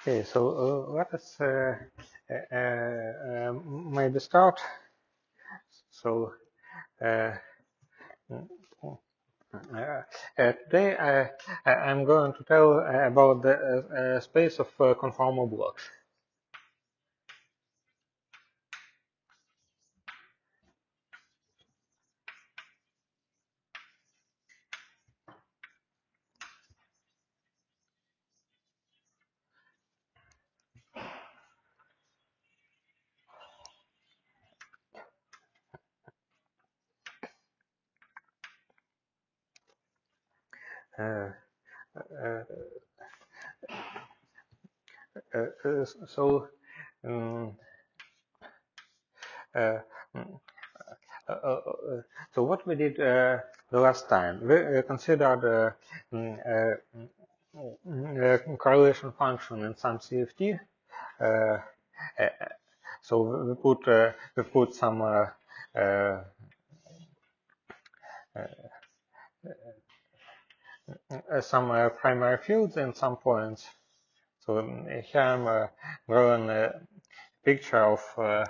Okay, so let us maybe start. So today I'm going to tell about the space of conformal blocks. Uh, uh, so um, uh, mm, uh, uh, uh, so what we did the last time, we considered correlation function in some CFT. Uh, so we put some primary fields in some points. So here I'm drawing a picture of uh,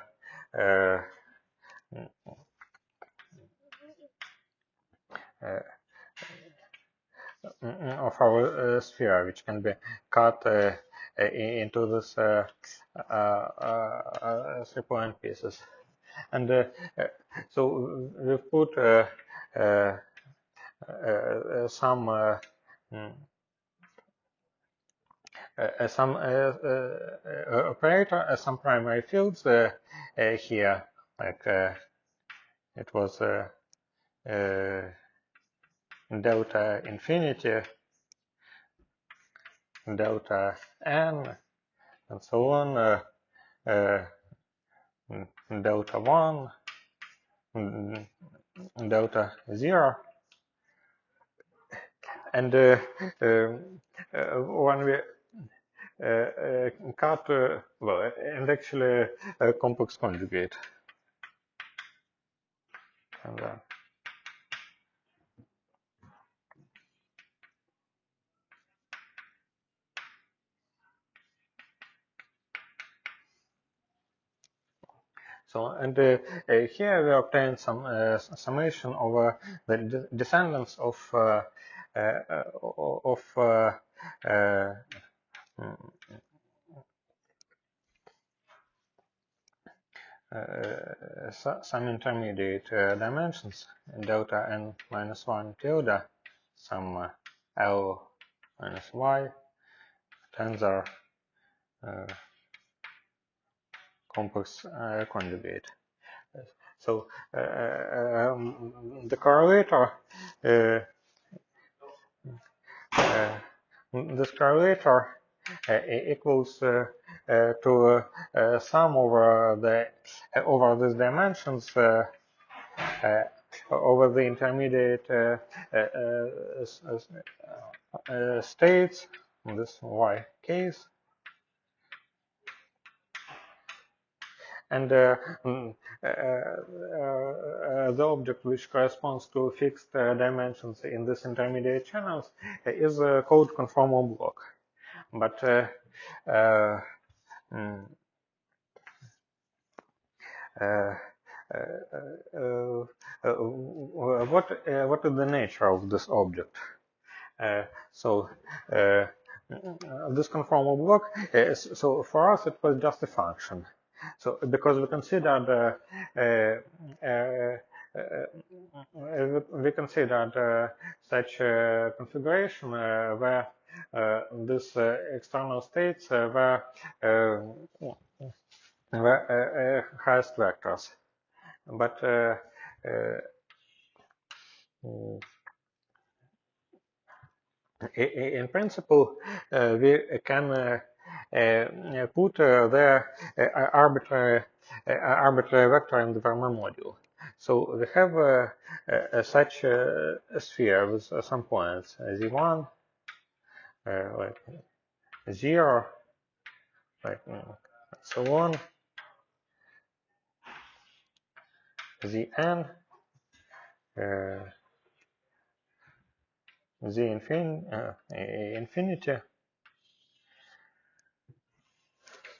our sphere, which can be cut into this 3-point pieces. And so we've put some operator, some primary fields here, like it was delta infinity, delta n, and so on, delta 1, delta 0. And when we cut, well, and actually complex conjugate. And so, and here we obtain some summation over the descendants of some intermediate dimensions, delta n minus 1 tilde, some L minus y, tensor complex conjugate. So the correlator, this correlator equals to sum over these dimensions over the intermediate states in this y case. And the object which corresponds to fixed dimensions in this intermediate channels is called conformal block. But what is the nature of this object? So this conformal block, so for us it was just a function. So because we considered such a configuration where these external states were highest vectors, but in principle, we can put the arbitrary vector in the Fermat module. So we have such a sphere with some points z1, like 0, like so on, zn, z infinity,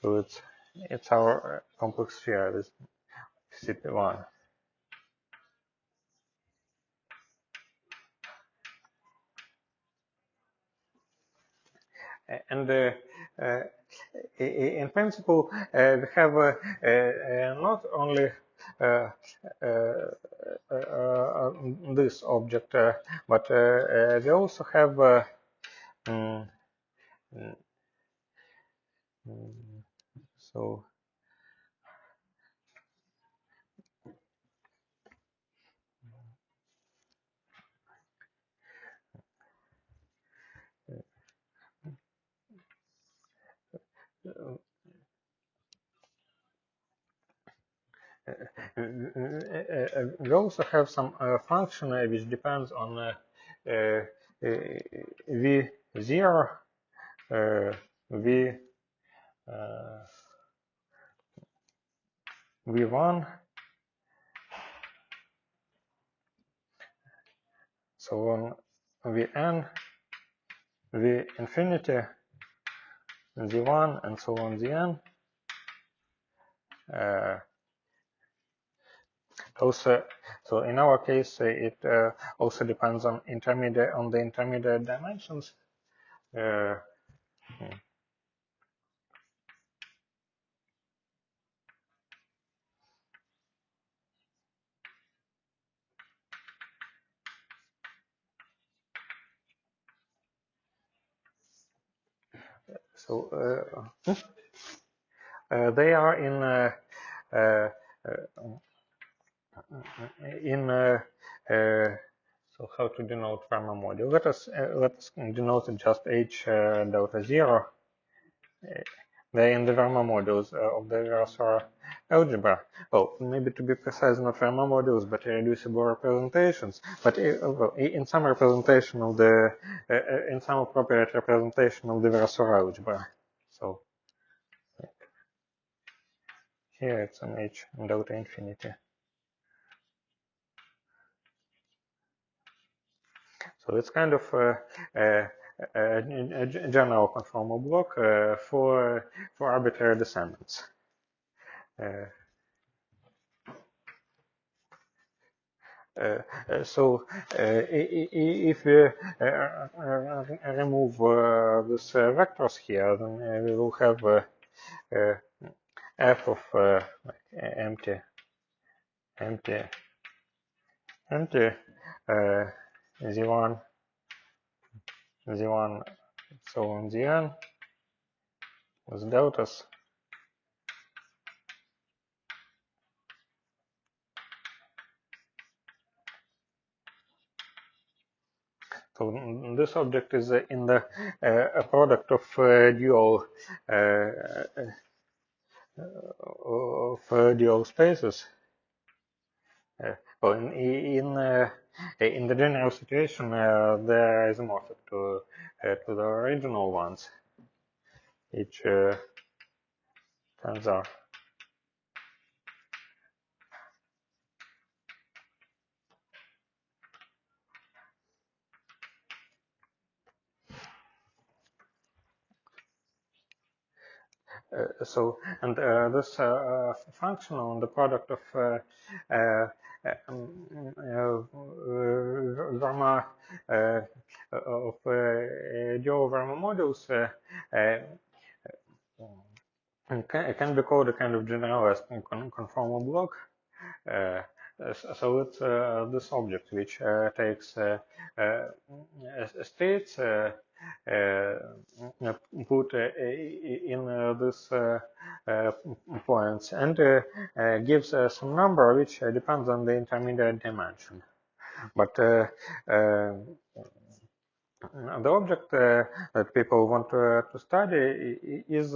So it's our complex sphere with CP1. And in principle, we have not only this object, but we also have mm, so we also have some function which depends on v0, v v1, so on vn, v infinity, z1, and so on zn. Also, so in our case, it also depends on the intermediate dimensions. So they are in so how to denote Fermat module? Let's denote it just h delta 0. They're in the Fermat modules of the Virasoro algebra. Well, maybe to be precise, not Fermat modules, but irreducible representations. But well, in some representation of the, in some appropriate representation of the Virasoro algebra. So here it's an h delta infinity. So it's kind of a general conformal block for arbitrary descendants. So if we remove these vectors here, then we will have f of empty, z1, so on zn with deltas. So this object is in the a product of dual spaces. Well, in the general situation, there is a isomorphic to the original ones. Each tensor. So, and this function on the product of Verma of dual Verma modules can be called a kind of generalized conformal block. So it's this object which takes states put in this points and gives some number which depends on the intermediate dimension. But the object that people want to study is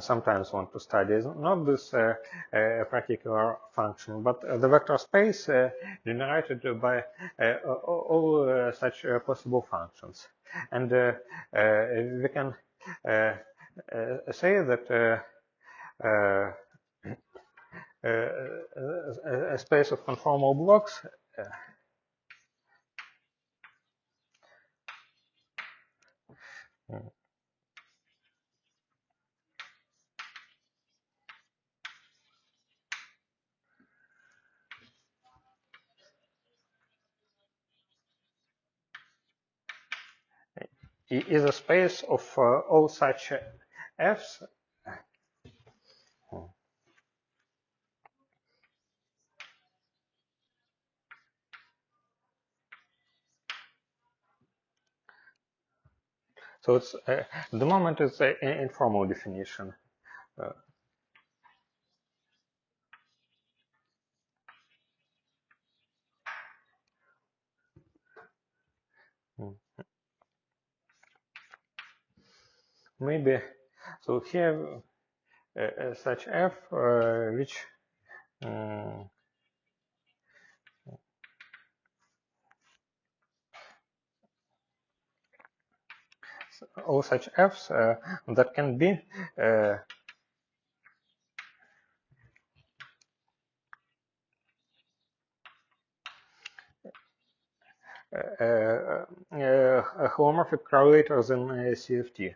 sometimes want to study is not this particular function, but the vector space generated by all such possible functions. And we can say that a space of conformal blocks is a space of all such f's. So it's the moment is an informal definition. Uh, Maybe so here such f which all such f's that can be homomorphic correlators in CFT.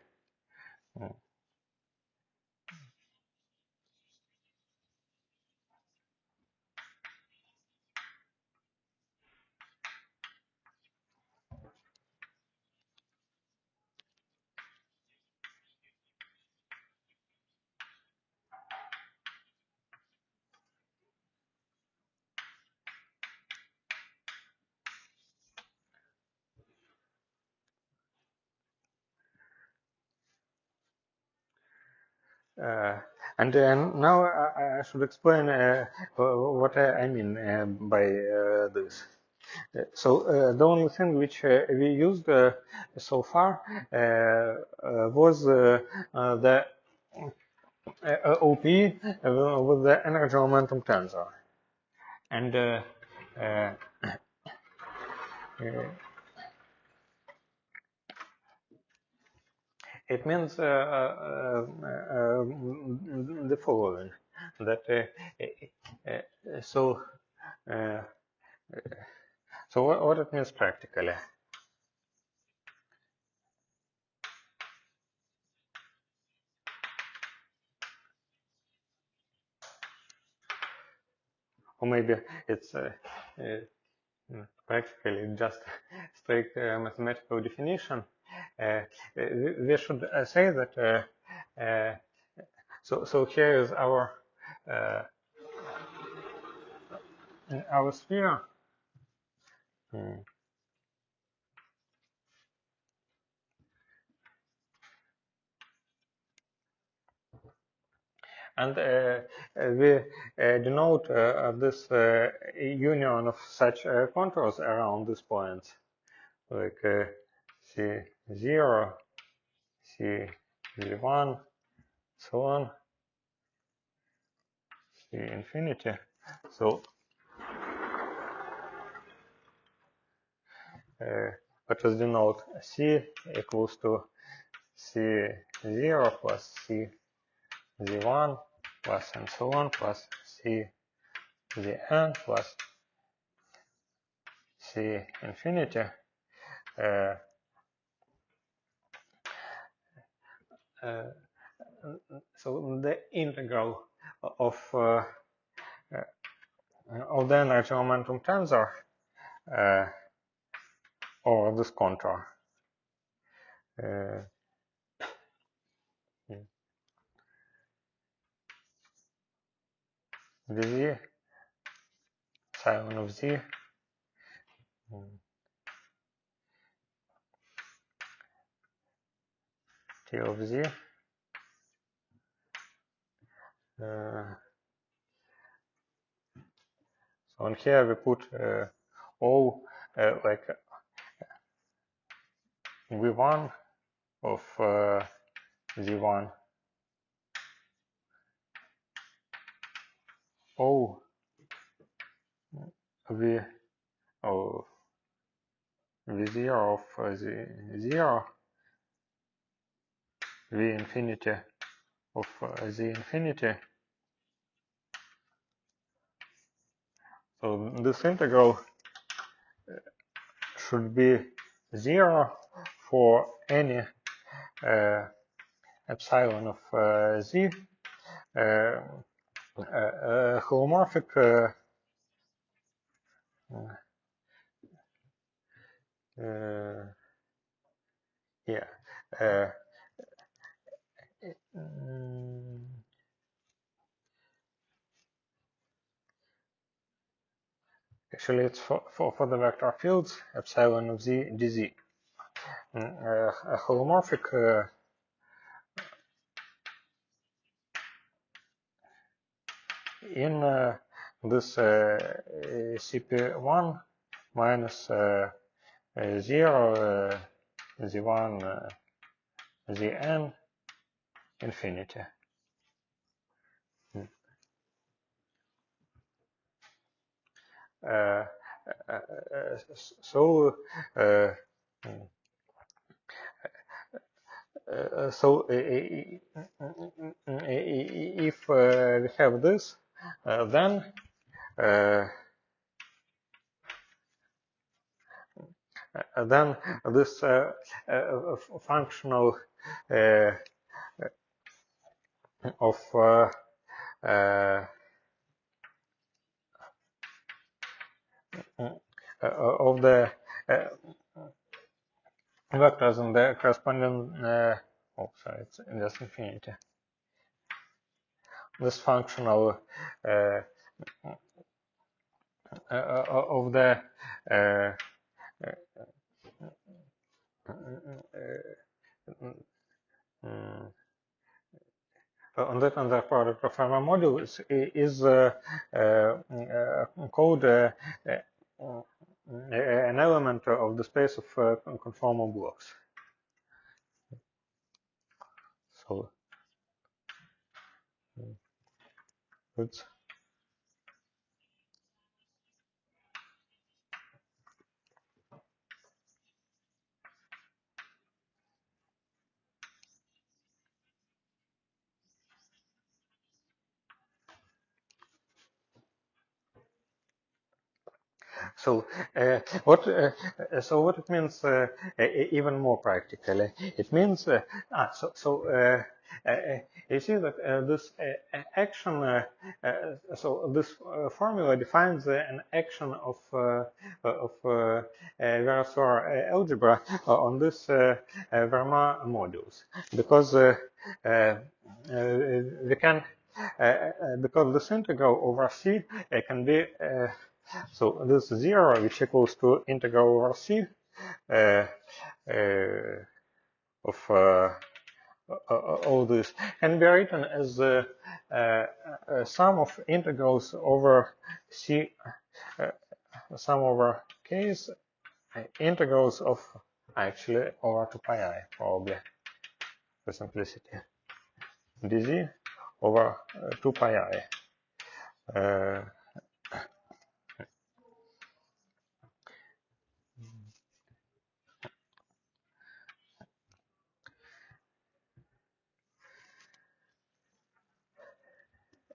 And now I should explain what I mean by this. So the only thing which we used so far was the OP with the energy momentum tensor, and uh, it means the following: that so uh, so what it means practically. Or maybe it's practically just strict mathematical definition. We should say that so here is our sphere. And we denote this union of such contours around these points, like C0, C1, so on, C infinity. So let us denote C equals to C0 plus C1 plus and so on plus CZN plus C infinity. So the integral of the energy momentum tensor over this contour Vz psilon of z T of z so on here we put all like V1 of Z1 O V oh, V0 of Z0 V infinity of Z infinity. So this integral should be 0 for any epsilon of z holomorphic Yeah. Mm, Actually, it's for the vector fields epsilon of z dz. A holomorphic in this CP1 minus 0, z1, zn, infinity. Uh, so uh, if we have this, then uh, then this functional of uh, of the vectors in the corresponding oh sorry, it's in this infinity. This functional of the on the product of our module is called an element of the space of conformal blocks. So it's so what it means even more practically. It means you see that this action. So this formula defines an action of Virasor algebra on this Verma modules because we can because this integral over C can be so this 0, which equals to integral over C of all this, can be written as a sum of integrals over C, sum over K's integrals of actually over 2 pi I, probably for simplicity, dz over 2 pi I.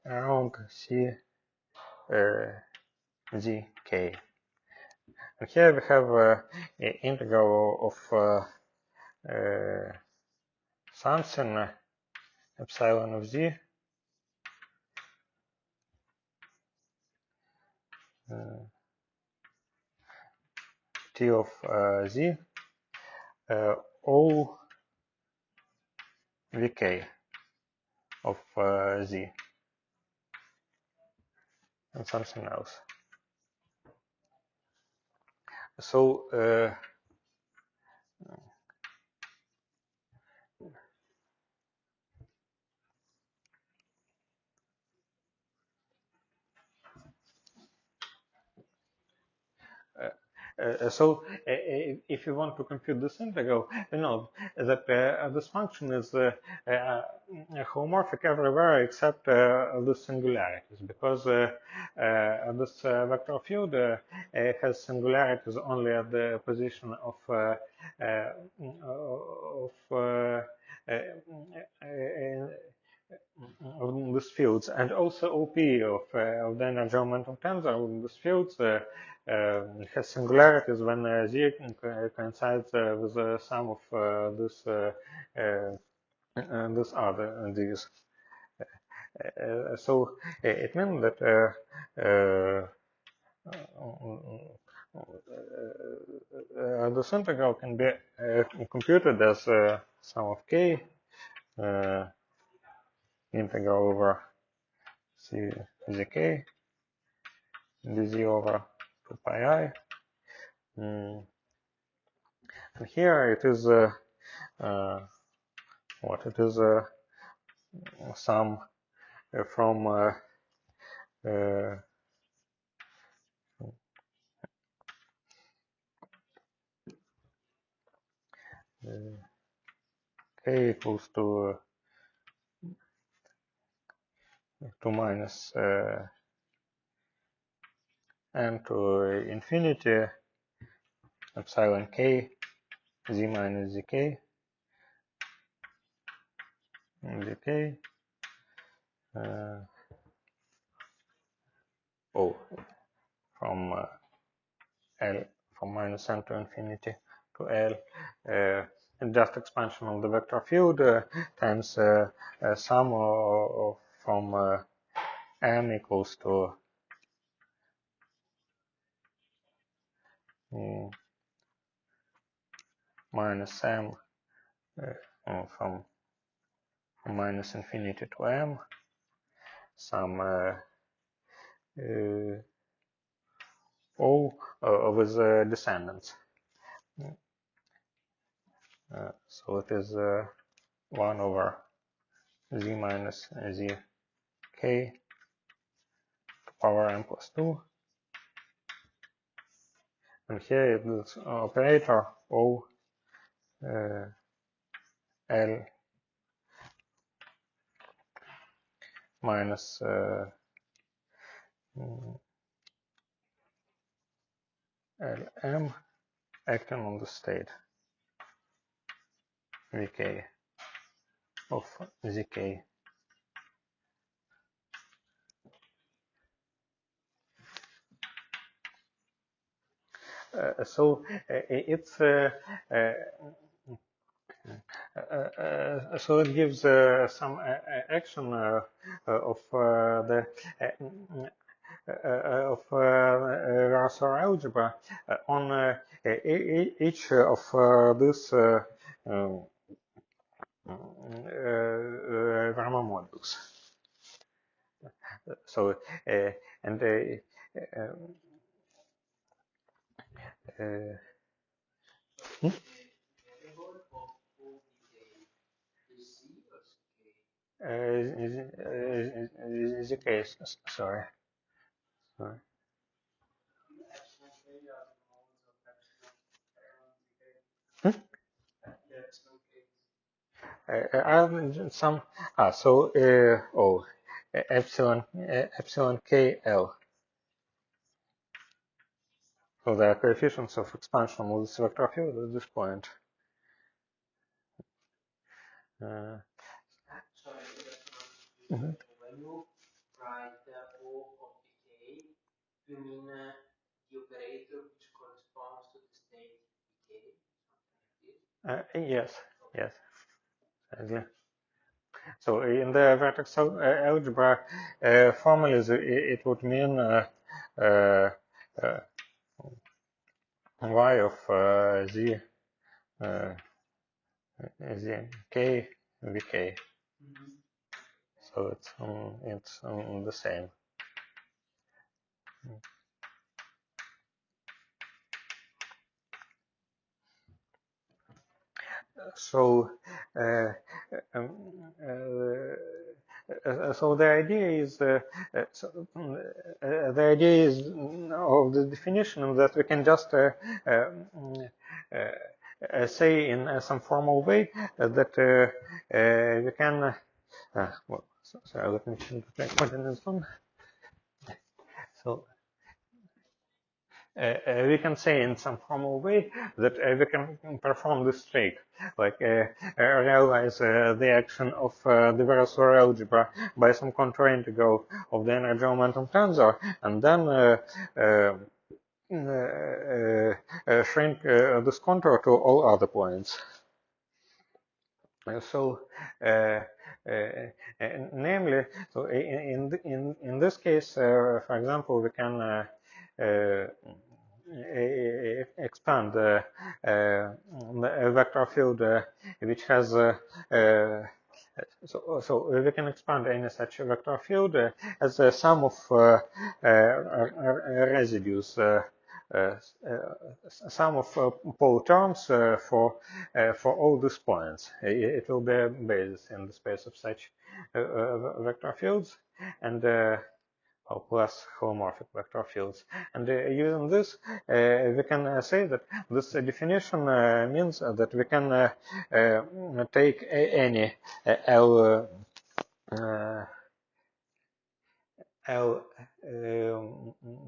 Around C z k. And here we have an integral of something epsilon of z t of z O vk of z and something else. So if you want to compute this integral, you know that this function is homomorphic everywhere except the singularities, because this vector field has singularities only at the position of these fields, and also OP of the energy momentum tensor of these fields has singularities when Z coincides with the sum of this other these. So it means that this integral can be computed as sum of k integral over c zk dz over 2 pi I. And here it is what it is sum from k equals to minus n to infinity epsilon k z minus zk zk oh from L from minus n to infinity to L, and just expansion of the vector field times sum from m equals to minus m from minus infinity to m, some O with descendants. So it is 1 over z minus z k to power n plus 2. And here it is operator O L minus Lm acting on the state Vk of zk. So it's so it gives some action of the of Russell algebra on each of these Rama modules. So and is the case. Sorry. Some so epsilon KL. So the coefficients of expansion of this vector field at this point. When you write O of decay, you mean the operator which corresponds to the state decay, something like this? Yes, yes, exactly. So in the vertex algebra, formally it would mean y of z k vk. So it's the same. So um, so the idea is the idea is of the definition that we can just say in some formal way that we can well, sorry, let me change the coordinates one. So we can say in some formal way that we can perform this trick, like realize the action of the Virasoro algebra by some contour integral of the energy momentum tensor, and then shrink this contour to all other points. So, namely, so in this case, for example, we can expand a vector field which has so we can expand any such vector field as a sum of residues, uh, sum of pole terms for all these points. It will be a basis in the space of such vector fields, and plus homomorphic vector fields. And using this, we can say that this definition means that we can take any L L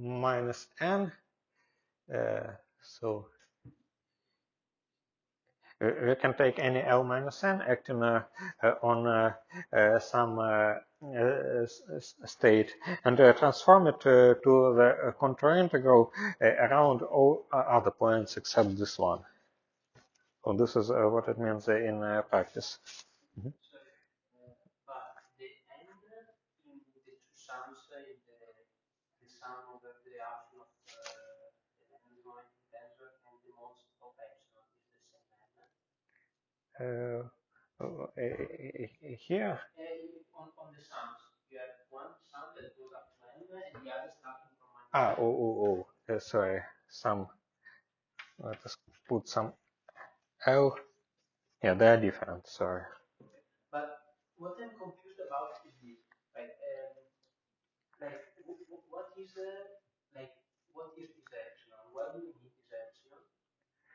minus n. So we can take any L minus n acting on some state and transform it to the contour integral around all other points except this one. So this is what it means in practice. Sorry, but the end in the two sums, the sum of the action of the moment tensor and the modes of epsilon is the same n. Here, On the sums, you have one sum that goes up to n and the other starting from minus n. sorry, let us put some L. Yeah, they are different, sorry. Okay. But what I'm confused about is this, like, what is what is this epsilon? Why do we need this epsilon?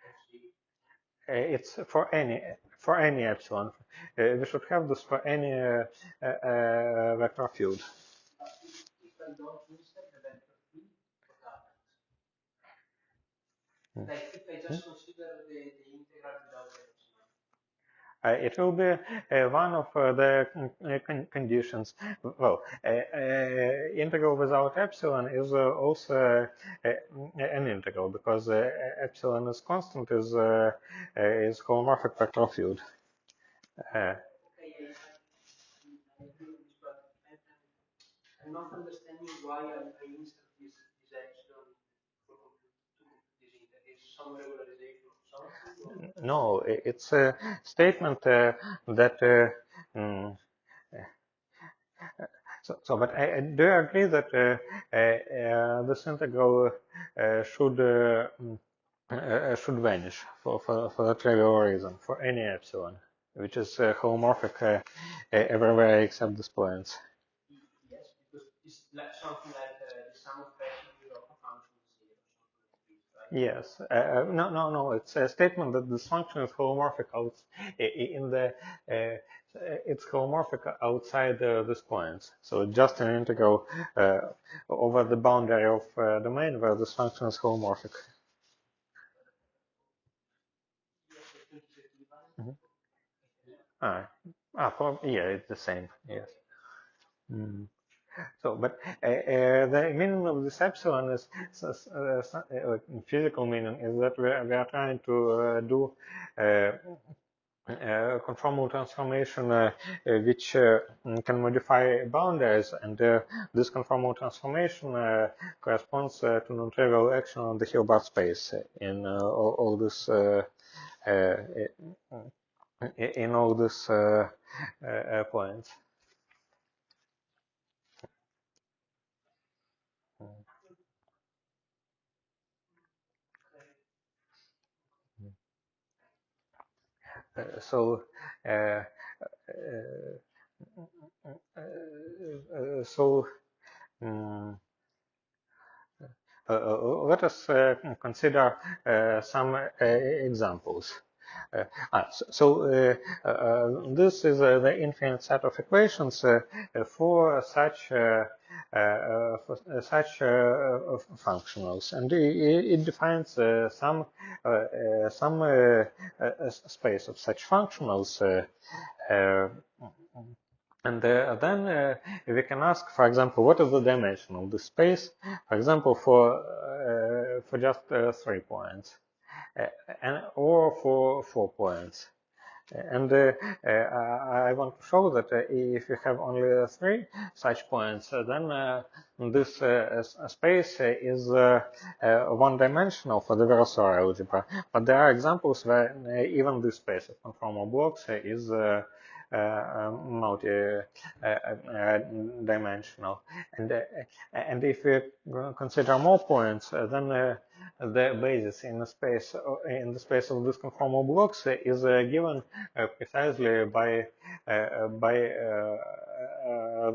FC. It's for any epsilon. We should have this for any vector field. But if I don't insert the vector field, what happens? Like if I just consider the integral without the epsilon. It will be one of the conditions. Well, integral without epsilon is also an integral because epsilon is constant, is homomorphic vector field. Okay, I agree on this, but I'm not understanding why I insert this epsilon to compute this integral. Is some regularization of something or? No, it's a statement that mm, but I do agree that this integral should vanish for a trivial reason, for any epsilon, which is homomorphic everywhere except these points. Yes, because it's like something like the sum of residues of a function is zero, something like this, right? Yes. No. It's a statement that this function is homomorphic in the it's homomorphic outside this point. So just an integral over the boundary of domain where this function is homomorphic. Yes, I think it's equivalent. Mhm. Yeah. Yeah, it's the same. Yes. Mm. So, but the meaning of this epsilon is physical meaning is that we are trying to do conformal transformation which can modify boundaries, and this conformal transformation corresponds to non-trivial action on the Hilbert space in all this in all these points. So uh, so um, let us consider some examples. This is the infinite set of equations for such functionals, and it defines some space of such functionals. Uh, and then we can ask, for example, what is the dimension of the space? For example, for just 3 points, and or for 4 points. And I want to show that if you have only three such points, then this space is one-dimensional for the Virasoro algebra. But there are examples where even this space of conformal blocks is multi-dimensional. And if we consider more points, then the basis in the space of these conformal blocks is given precisely by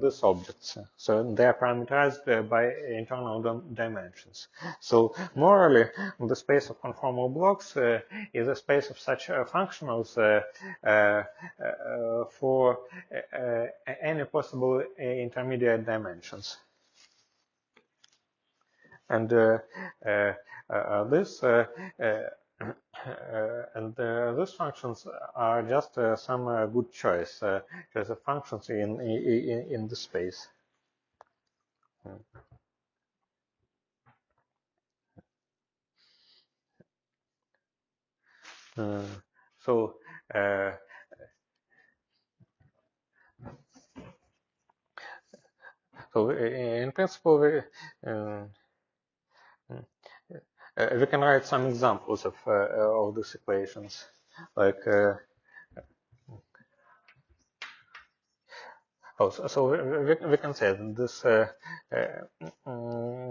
these objects. So they are parameterized by internal dimensions. So morally, the space of conformal blocks is a space of such functionals for any possible intermediate dimensions. And this and these functions are just some good choice as functions in the space. So in principle, we can write some examples of these equations, like so we can say that this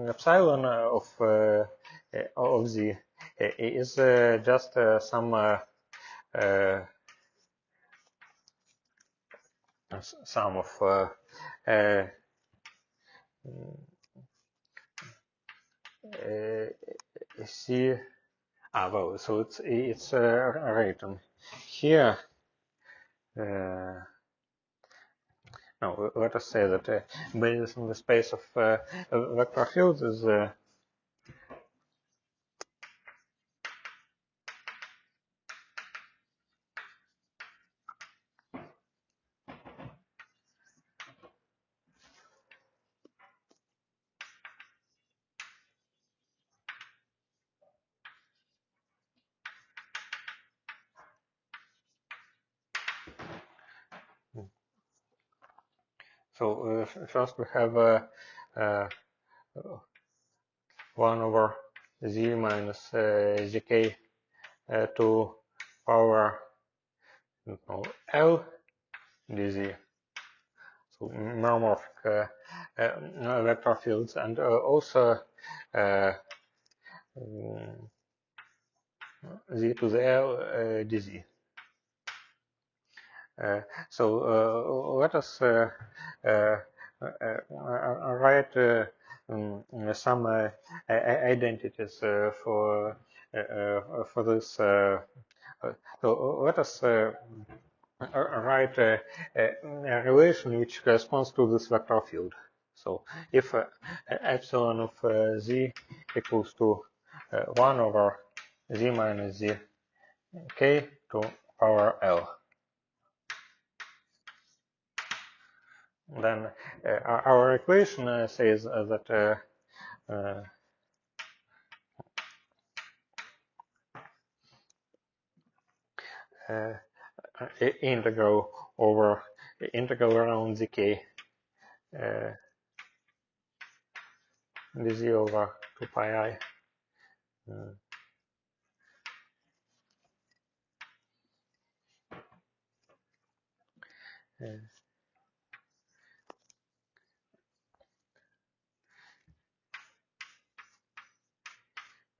epsilon of z is just some sum of c. Well, so it's written here. Now let us say that basis in the space of vector fields is so first we have uh, 1 over z minus zk to power L dz. So meromorphic vector fields, and also z to the L dz. So let us write some identities for this. So let us write a relation which corresponds to this vector field. So if epsilon of z equals to 1 over z minus z k to power L, then our equation says that integral over integral around zk dz over 2 pi I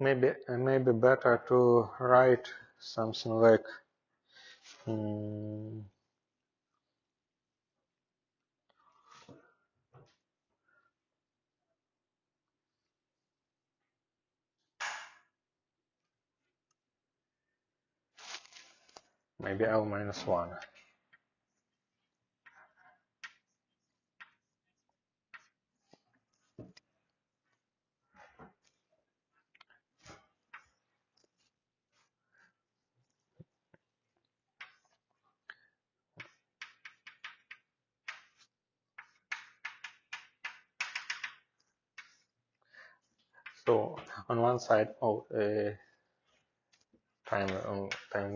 maybe better to write something like maybe L minus 1. So on one side, time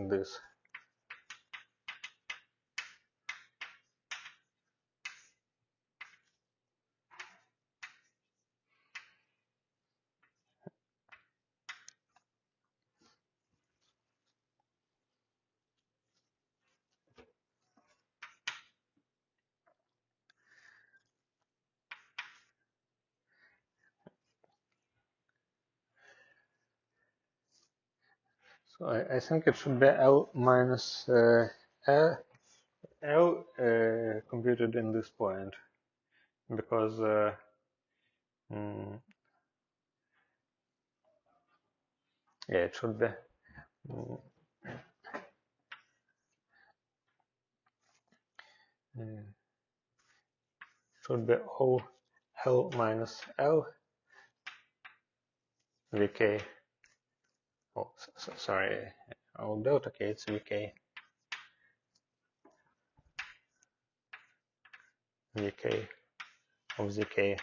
this. So I think it should be L minus L, computed in this point, because mm, yeah, it should be mm, should be O L minus L VK. Oh, sorry, O delta K, it's VK of ZK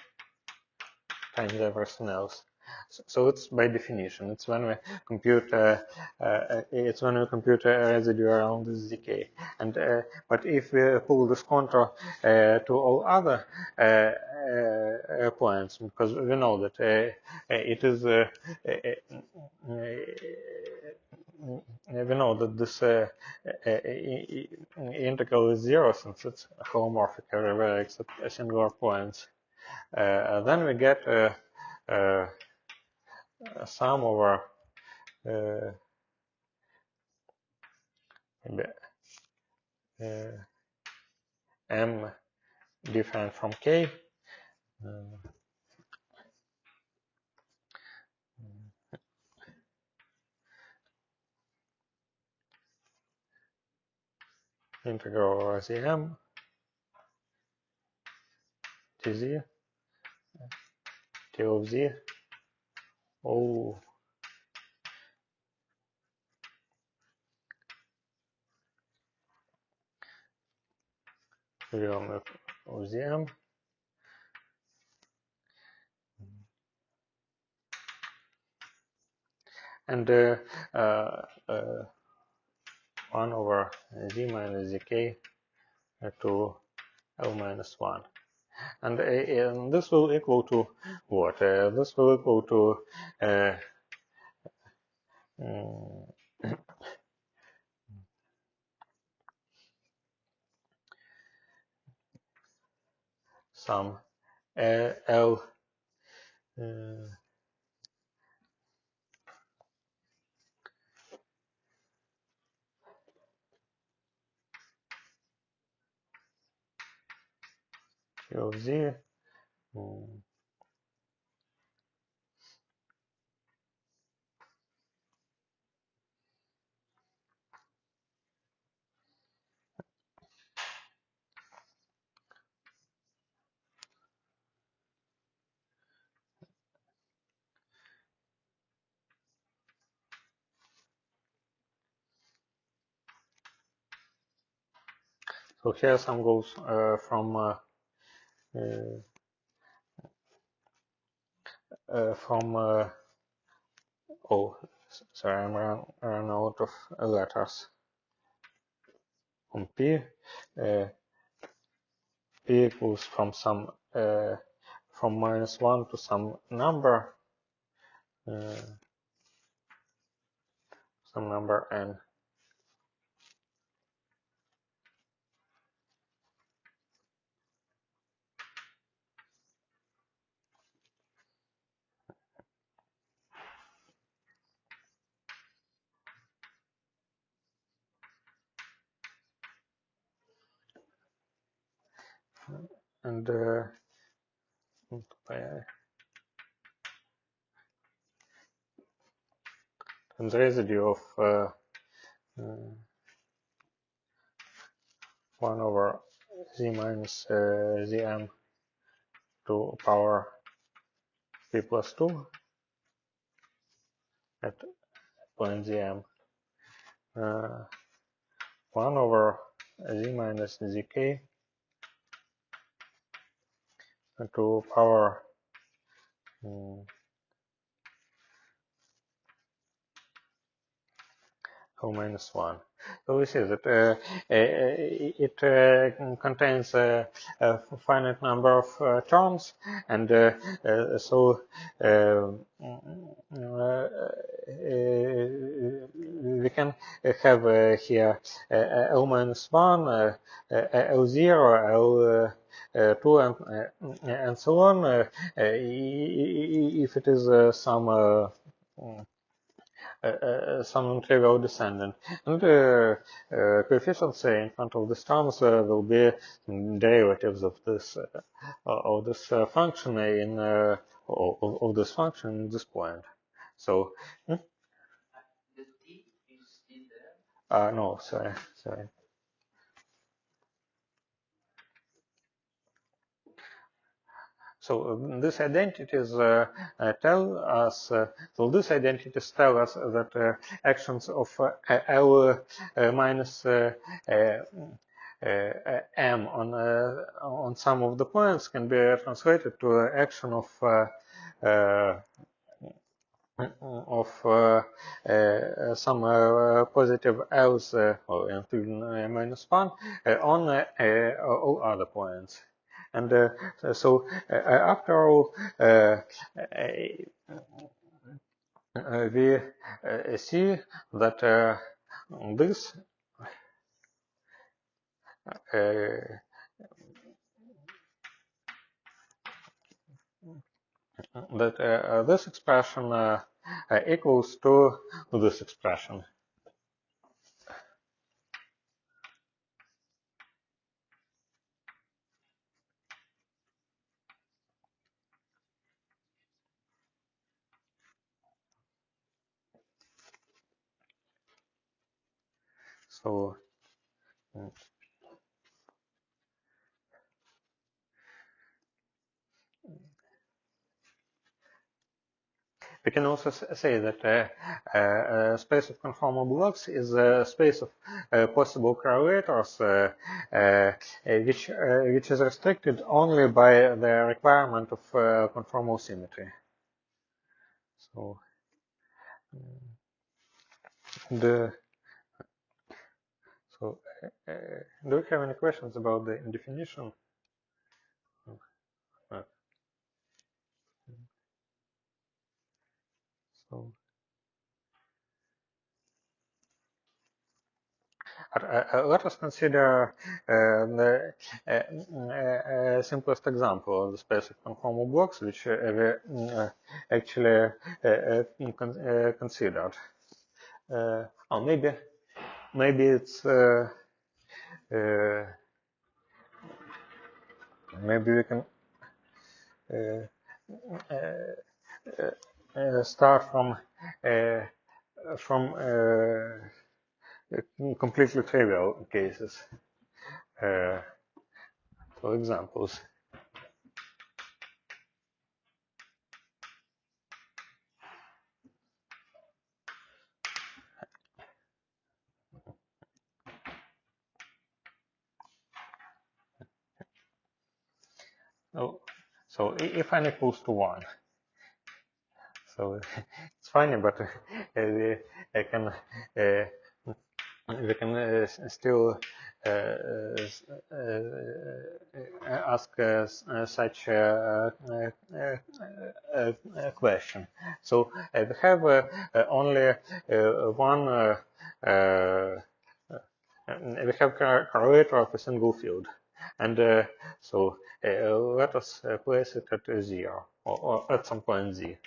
times everything else. So it's by definition. It's when we compute. A residue around this ZK. And but if we pull this contour to all other points, because we know that it is. We know that this integral is zero since it's holomorphic everywhere except singular points. Then we get a sum over m different from k integral over Zm tz t of z o realm of Zm and 1 over z minus zk to L minus 1. And this will equal to what? This will equal to some L T of z. So here some goes from oh, sorry, I'm run out of letters. On P, P equals from some from -1 to some number n. And and the residue of 1 over z minus zm to power p plus 2 at point zm. 1 over z minus zk to power O minus 1. So we see that it contains a finite number of terms, and so we can have here L minus 1, L0, L2, and so on. If it is some some non-trivial descendant, and coefficients in front of these terms will be derivatives of this function in of this function in this point. So The T is still there? no, sorry. So these identities tell us. So these identities tell us that actions of L minus m on some of the points can be translated to an action uh, of some positive L's including -1 on all other points. And so after all, we see that this this expression equals to this expression. So we can also say that a space of conformal blocks is a space of possible correlators which is restricted only by the requirement of conformal symmetry. So the so do you have any questions about the definition? So let us consider the simplest example of the space of conformal blocks, which we actually considered. Oh, maybe it's maybe we can start from completely trivial cases. For examples. Oh, so if n equals to 1, so it's funny, but I can we can still ask such a question. So we have only one. We have correlator of a single field, and so let us place it at 0 or at some point z.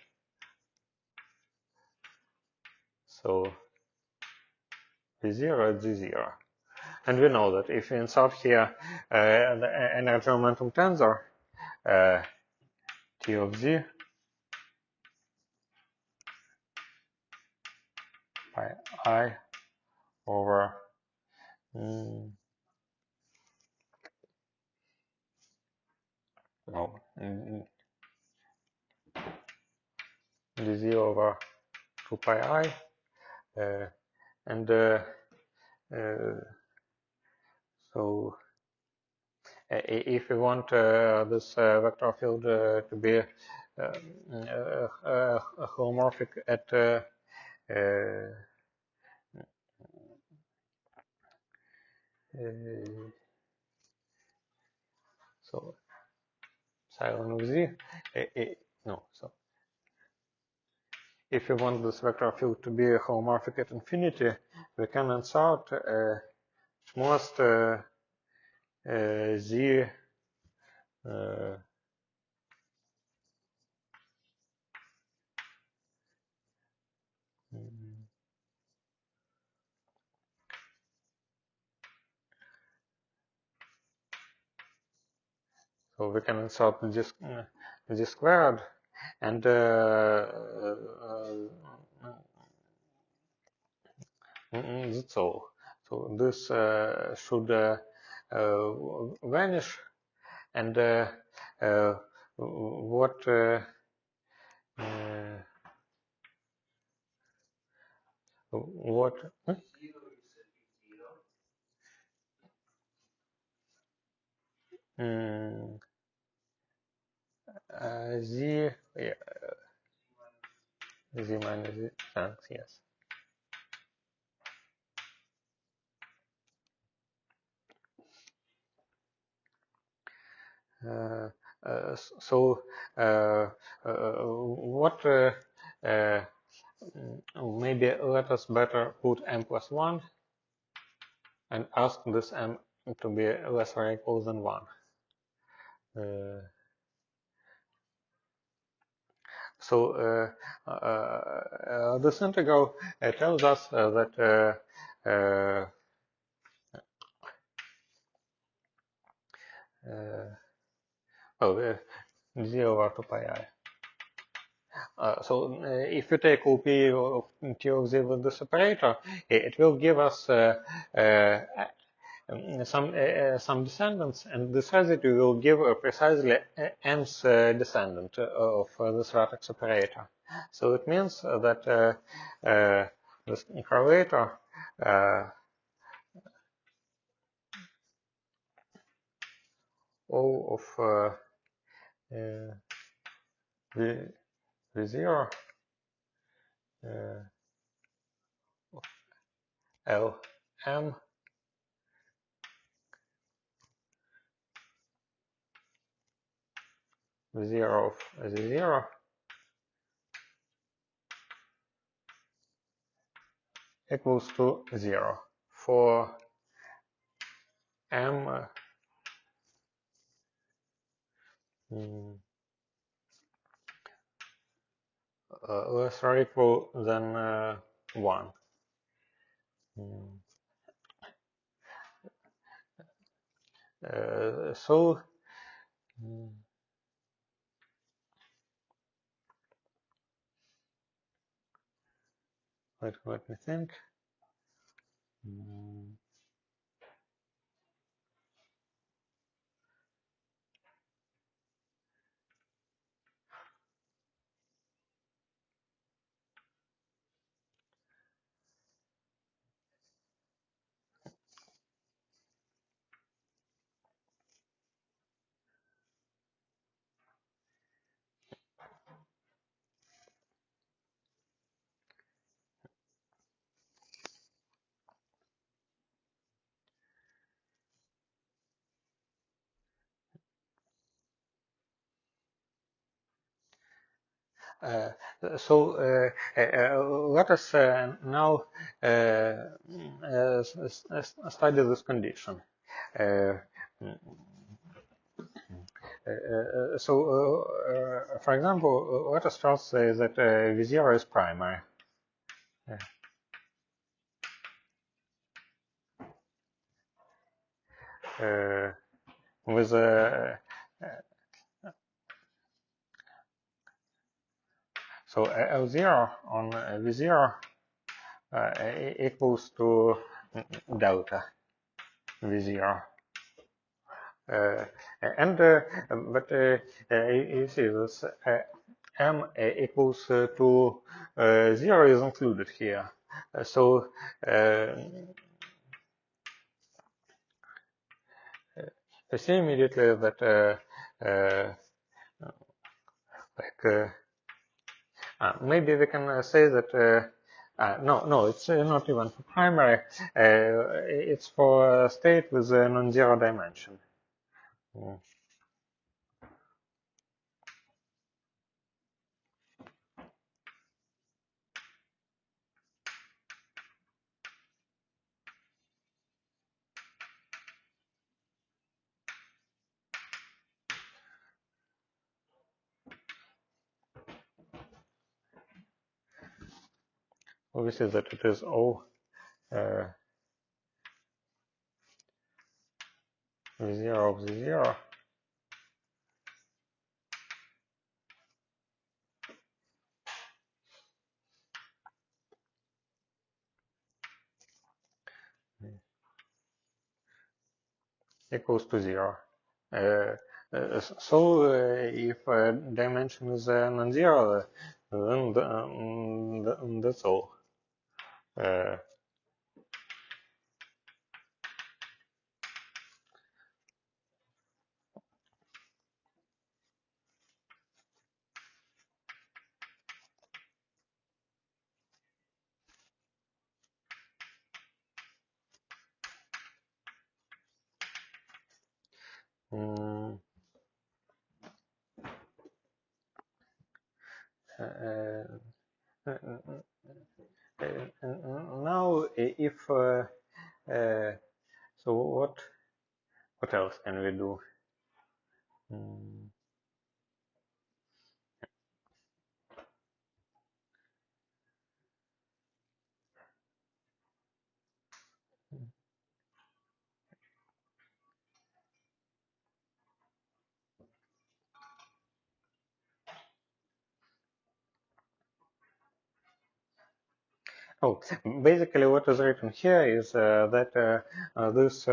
So z0 at z0. And we know that if we insert here the energy momentum tensor, T of z by I over dz over 2 pi I, and so if we want this vector field to be holomorphic at so psilon of z, no, so if we want this vector field to be holomorphic at infinity, we can insert most z So we can insert g squared, and that's all. So this should vanish, and what uh, what mm, z, yeah, z minus z, thanks, yes. Uh, so what maybe let us better put m plus 1 and ask this m to be less or equal than 1. So this integral tells us that well, 0 over 2 pi I. So if you take OP of T of Z with this operator, it will give us some descendants, and this residue will give precisely nth descendant of this vertex operator. So it means that this correlator O of V0 L M V0 of Z0 equals to 0 for M less or equal than 1. So let me think. Uh, let us now study this condition. For example, let us just say that V0 is primary. With so L0 on V0 equals to delta V0. And but you see this m equals to 0 is included here. So you see immediately that maybe we can say that no, it's not even for primary. It's for a state with a non-zero dimension. We see that it is O V0 of the 0 equals to 0. So if dimension is non-zero, then that's all. Uh, mm, Now, if so, what else can we do? Mm, Oh, basically, what is written here is that this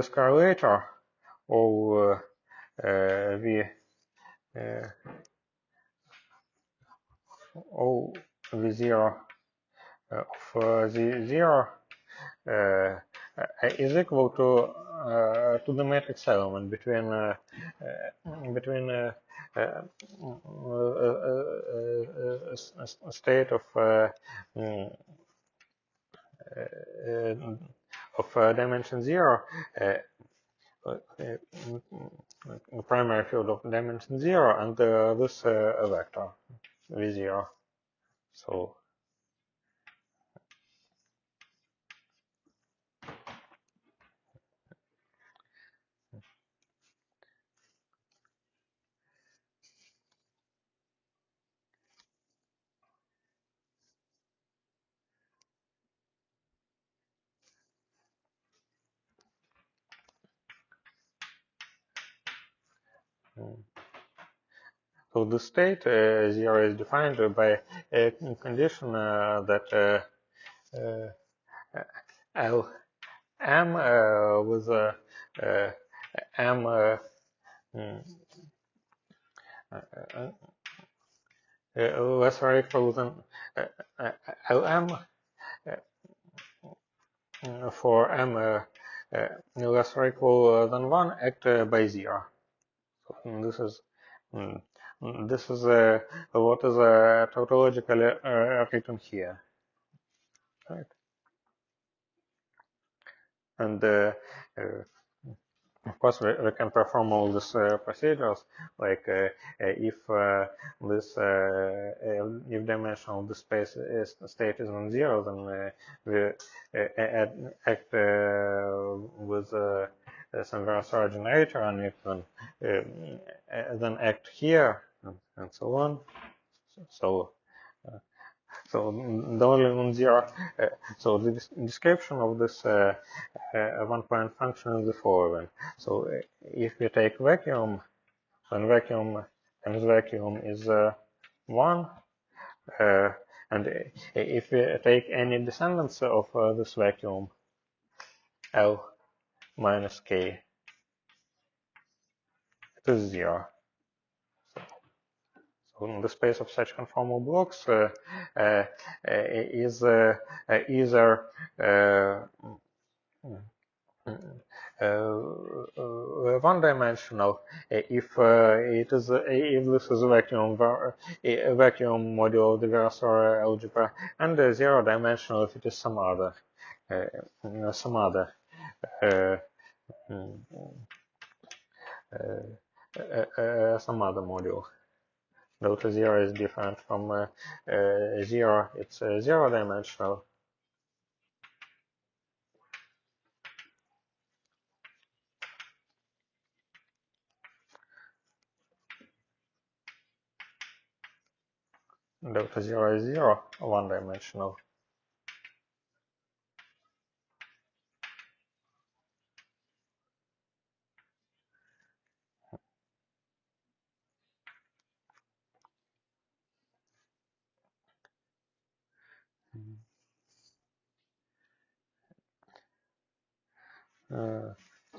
correlator of v uh, o v0 of the 0 is equal to the matrix element between a state mm, dimension 0, uh, primary field of dimension 0, and this vector v0. So mm, so the state 0 is defined by a condition that L M with M mm, less or equal than Lm for M less or equal than 1 act by 0. So mm, this is what is tautologically written here, right? And of course, we can perform all these procedures, like if this if dimension of the space is state is non-zero, then we act with some Virasoro generator, and we can then act here and so on. So. So the only non-zero. So the description of this one-point function is the following. So if we take vacuum, then vacuum times vacuum is 1, and if we take any descendants of this vacuum, L minus K, it is 0. So in the space of such conformal blocks is either one-dimensional if it is if this is a vacuum module of the Virasoro algebra, and zero-dimensional if it is some other uh, some other uh, mm, some other module. Delta zero is different from zero. It's zero-dimensional. Delta zero is zero, one-dimensional.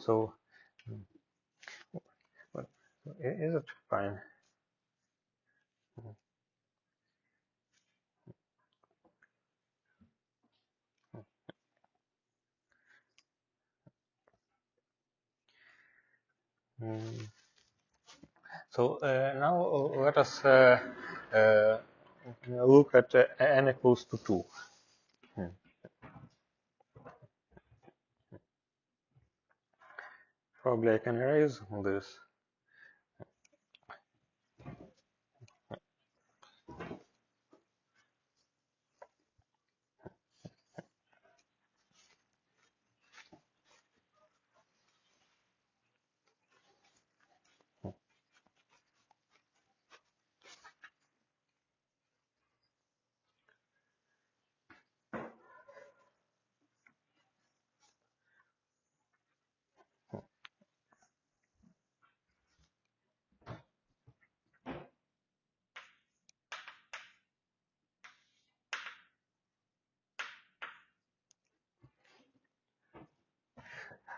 So, but is it fine? So now let us uh, look at n equals to 2. Probably I can erase this.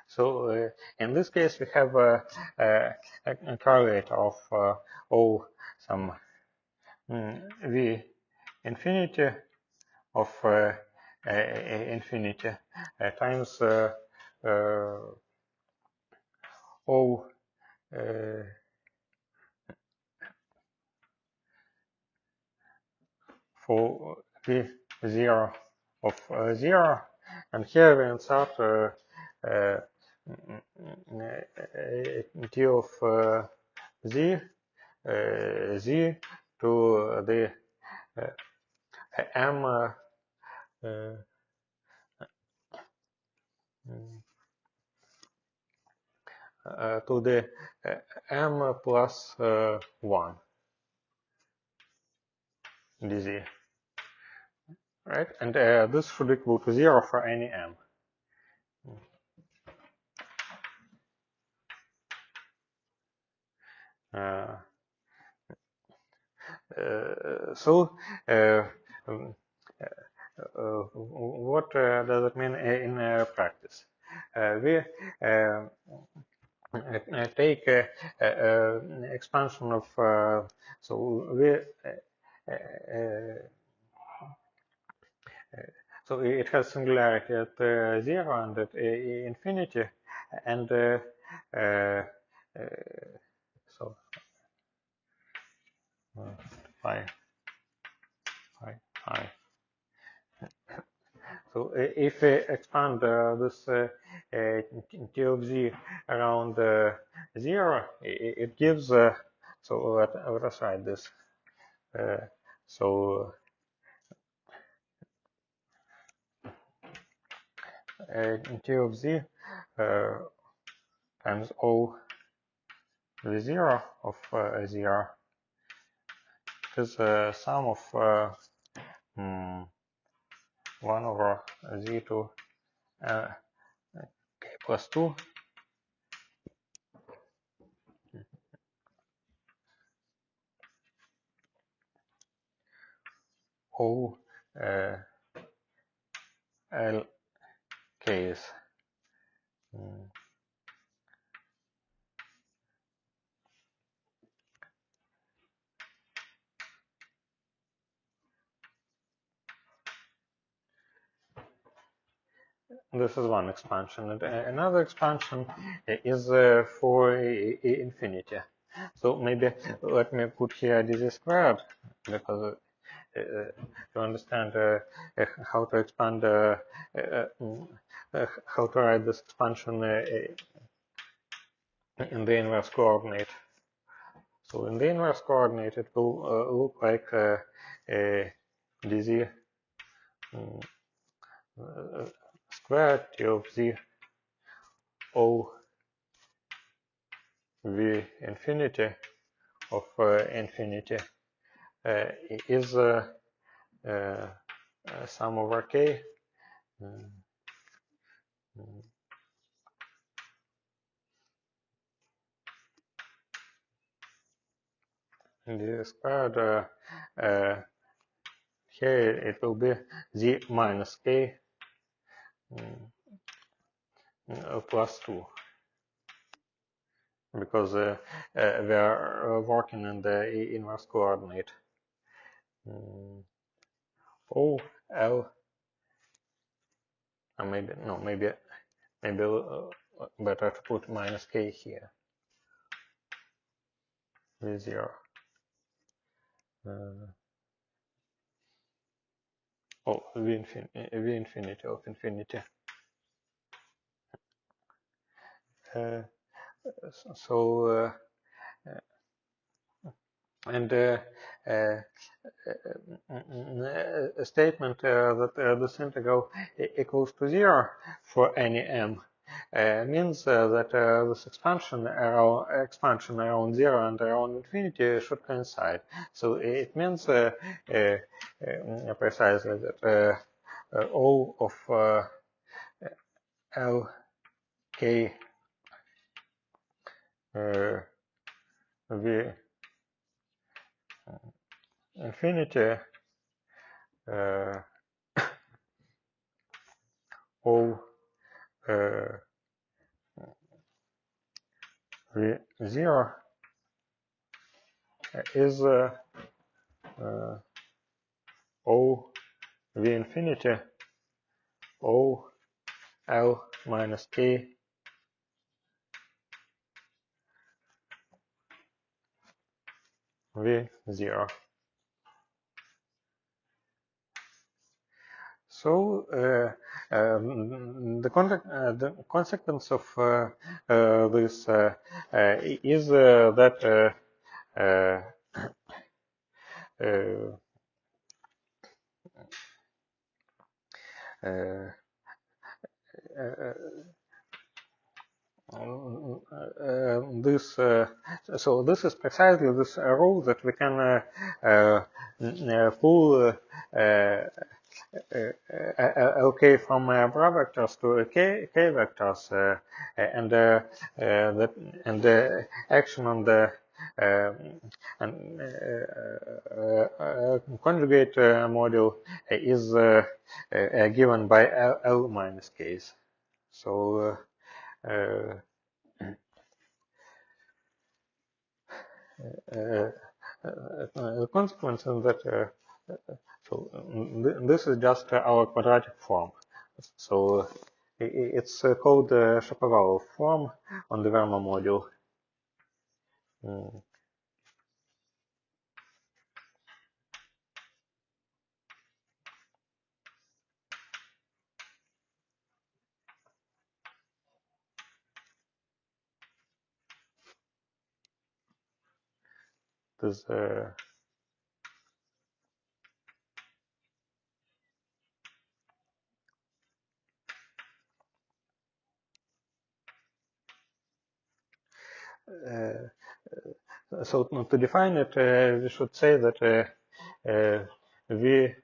So in this case, we have a correlate of O some V infinity of infinity times O for V0 of 0, and here we insert uh, T of Z to the M to the M plus 1 dz, right? And this should equal to 0 for any M. So what does it mean in practice? We take expansion of so we so it has singularity at 0 and at infinity, and so phi phi phi. So if we expand this T of z around 0, it gives, so let us write this. So T of z times O the 0 of 0 is sum of 1 over z to k plus 2 O L k's. This is one expansion, and another expansion is for infinity. So maybe let me put here dz squared, because to understand how to expand, how to write this expansion in the inverse coordinate. So in the inverse coordinate, it will look like dz squared T of z O V infinity of infinity is sum over k d squared. Here it will be z minus k plus 2. because we are working in the inverse coordinate. O L, maybe no, maybe better to put minus k here. V0. V infinity of infinity. So and a statement that this integral equals to 0 for any m means that this expansion around 0 and around infinity should coincide. So it means precisely that all of L k v infinity O v0 is O v infinity O L minus k v0. So the consequence of this is that this so this is precisely this rule that we can pull LK from bra vectors to k vectors, and the action on the conjugate module is given by L minus k's. So the consequence is that so this is just our quadratic form. So it's called the Shapovalov form on the Verma module. This so to define it, we should say that V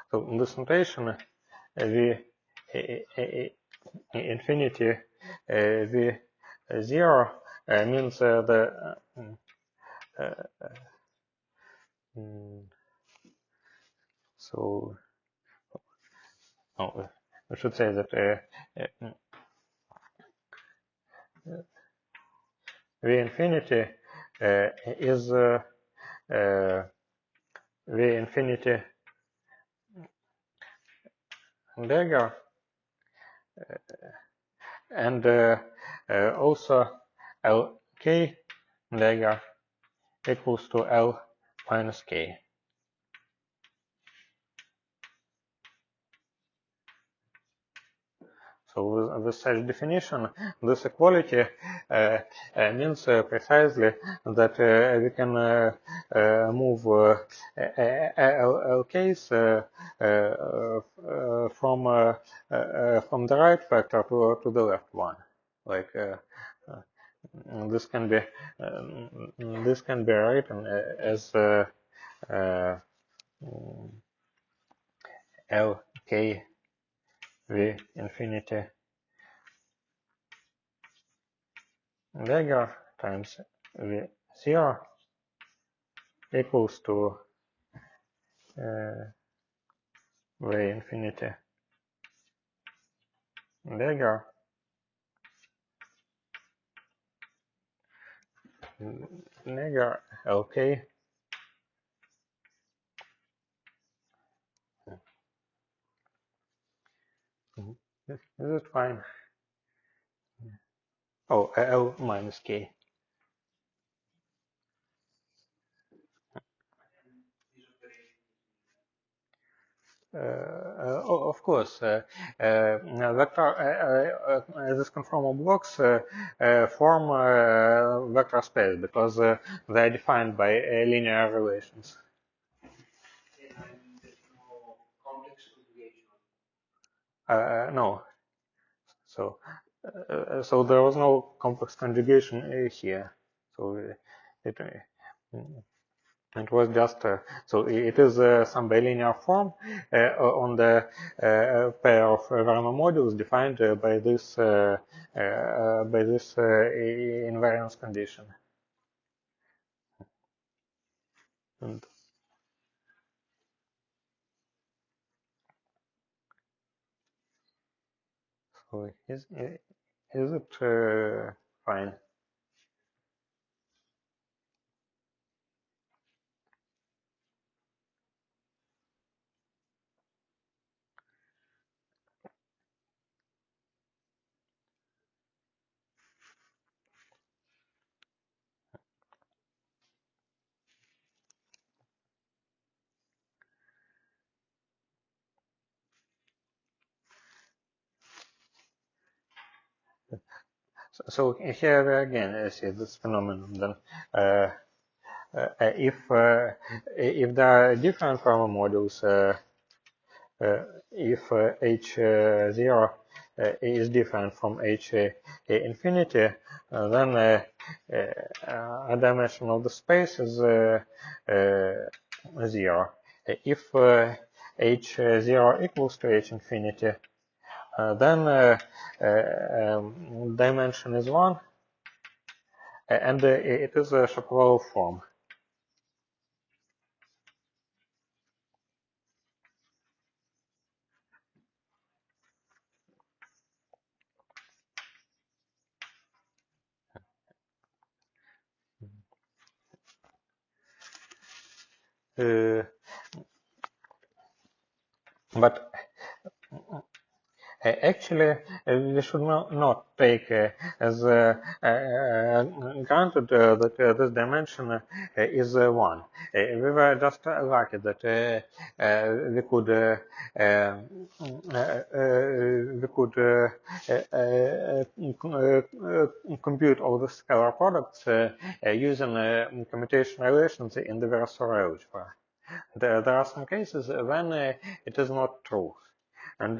so in this notation V infinity V0 means the so we should say that V infinity is V infinity dagger, and also Lk dagger equals to L minus K. So with such definition, this equality means precisely that we can move LKs from the right vector to the left one. Like this can be written as Lk V infinity dagger times V0 equals to V infinity dagger Nigger, okay. Mhm. Is it fine? Oh, L minus K. Oh, of course, vector, these conformal blocks form vector space because they are defined by linear relations. And there's no complex conjugation. No, so so there was no complex conjugation here. So it it was just so it is some bilinear form on the pair of Werner modules defined by this invariance condition. And so is it fine? So here we again see this phenomenon. Then if there are different Fermat modules, if H0 is different from H infinity, then a dimension of the space is 0. If H0 equals to H infinity, then dimension is 1, and it is a Shapovalov form. Uh, but actually, we should not take as granted that this dimension is 1. We were just lucky that we could compute all the scalar products using commutation relations in the Virasoro algebra. There are some cases when it is not true. And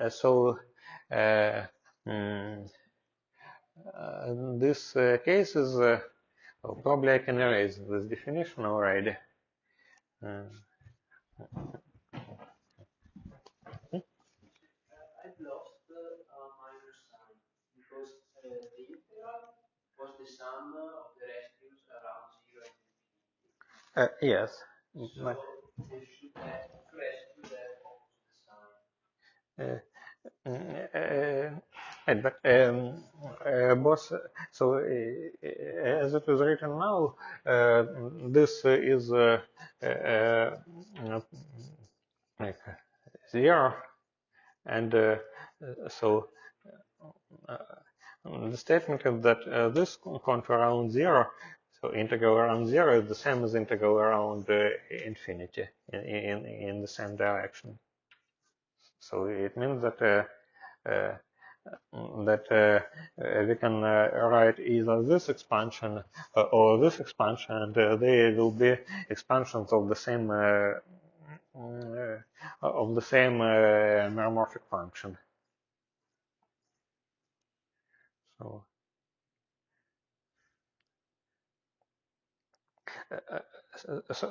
so mm, this case is well, probably I can erase this definition already. Uh, I've lost minor sign because the integral was the sum of the residues around 0 and infinity. yes, So they should have two residues that have opposite sign. uh, but both. So as it is written now, this is like 0, and so uh, the statement is that this contour around 0, so integral around 0 is the same as integral around infinity in the same direction. So it means that uh, we can write either this expansion or this expansion, and they will be expansions of the same meromorphic function. So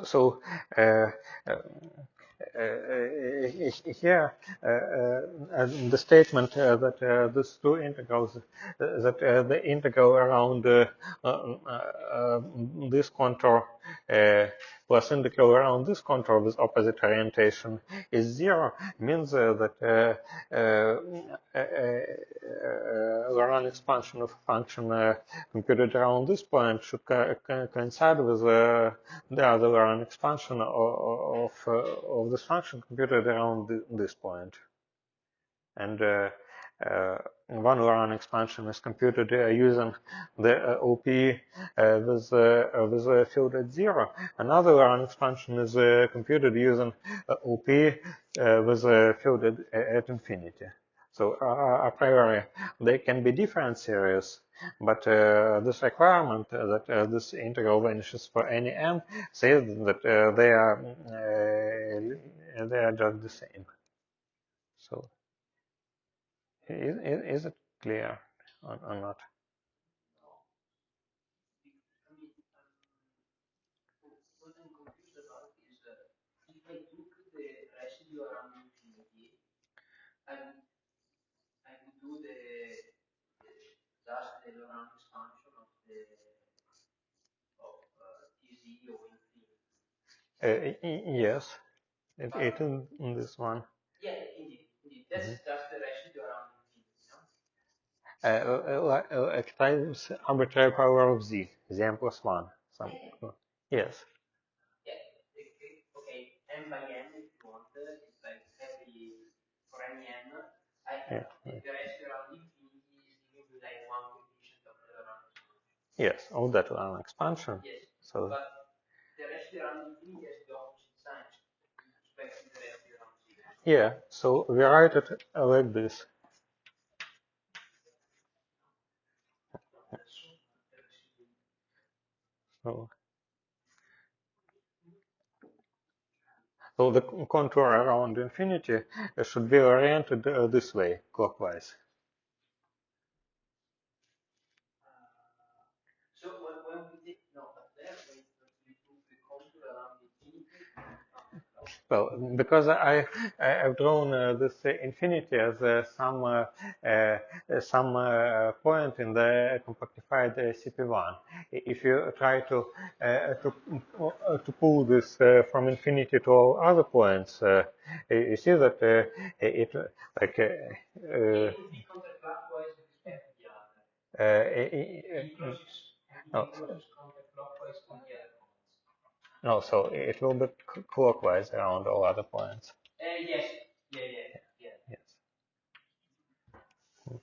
so uh, here the statement that these two integrals, that the integral around this contour plus integral around this contour with opposite orientation is 0 means that Laurent expansion of a function computed around this point should coincide with the other Laurent expansion of this function computed around this point. And one Laurent expansion is computed using the OP with a field at 0. Another Laurent expansion is computed using OP with a field at infinity. So a priori, they can be different series, but this requirement that this integral vanishes for any m says that they are just the same. So is it clear or not? What I'm confused about is if I took the residue around infinity, I would do just the Laurent expansion of the TZ or infinity. Yes, it is in this one. Yeah, indeed. That's just the residue around infinity, no? Like times arbitrary power of z m plus 1. Some, yes. Yeah, okay, n by n if you want, it's like for any n, Yeah. the residue around infinity is giving me like one coefficient of the Laurent expansion. Yes, all that Laurent expansion. Yes, So but the residue around infinity has the opposite sign with respect to the residue around zero. yeah, so we write it like this. So the contour around infinity should be oriented this way, clockwise. So when we did, no, but there when we took the contour around infinity, we did counterclockwise. Well, because I've drawn this infinity as some point in the compactified CP1. If you try to pull this from infinity to all other points, you see that it like It would be counterclockwise with respect to the other. no, Because counterclockwise on the other points. no, so it will be clockwise around all other points. Yes, yeah. Yes. Indeed.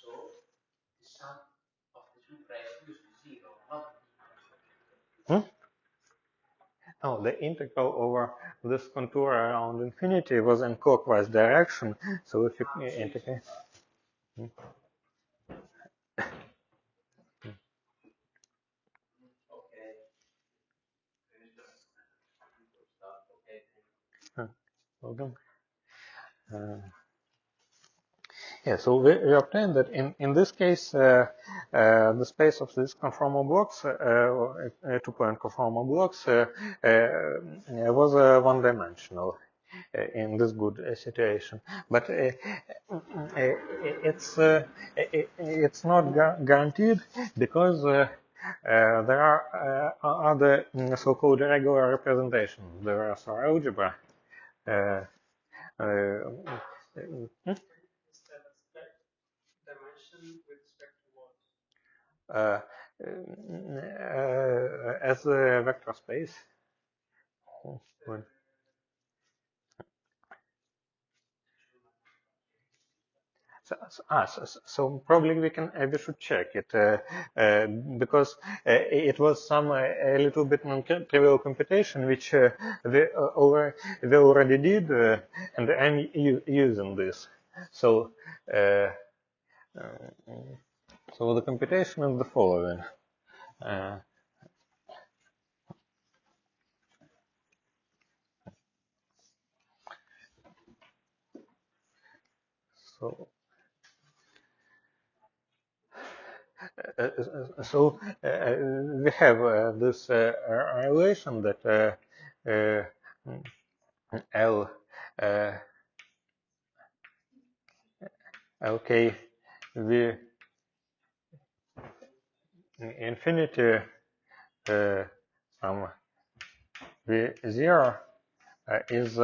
So the sum of the two residues is zero, not the difference of the two residues. Oh, the integral over this contour around infinity was in clockwise direction. So if you integrate, Okay. hold on. Yeah, so we obtained that in this case, the space of these conformal blocks, two-point conformal blocks, was one-dimensional in this good situation. But it's not guaranteed because there are other so-called regular representations. There are for algebra. Uh, Dimension with respect to what? As a vector space. So probably we should check it because it was some a little bit non-trivial computation which we already did and I'm using this. So uh, so the computation is the following. Uh, so we have this relation that L okay v infinity some v0 is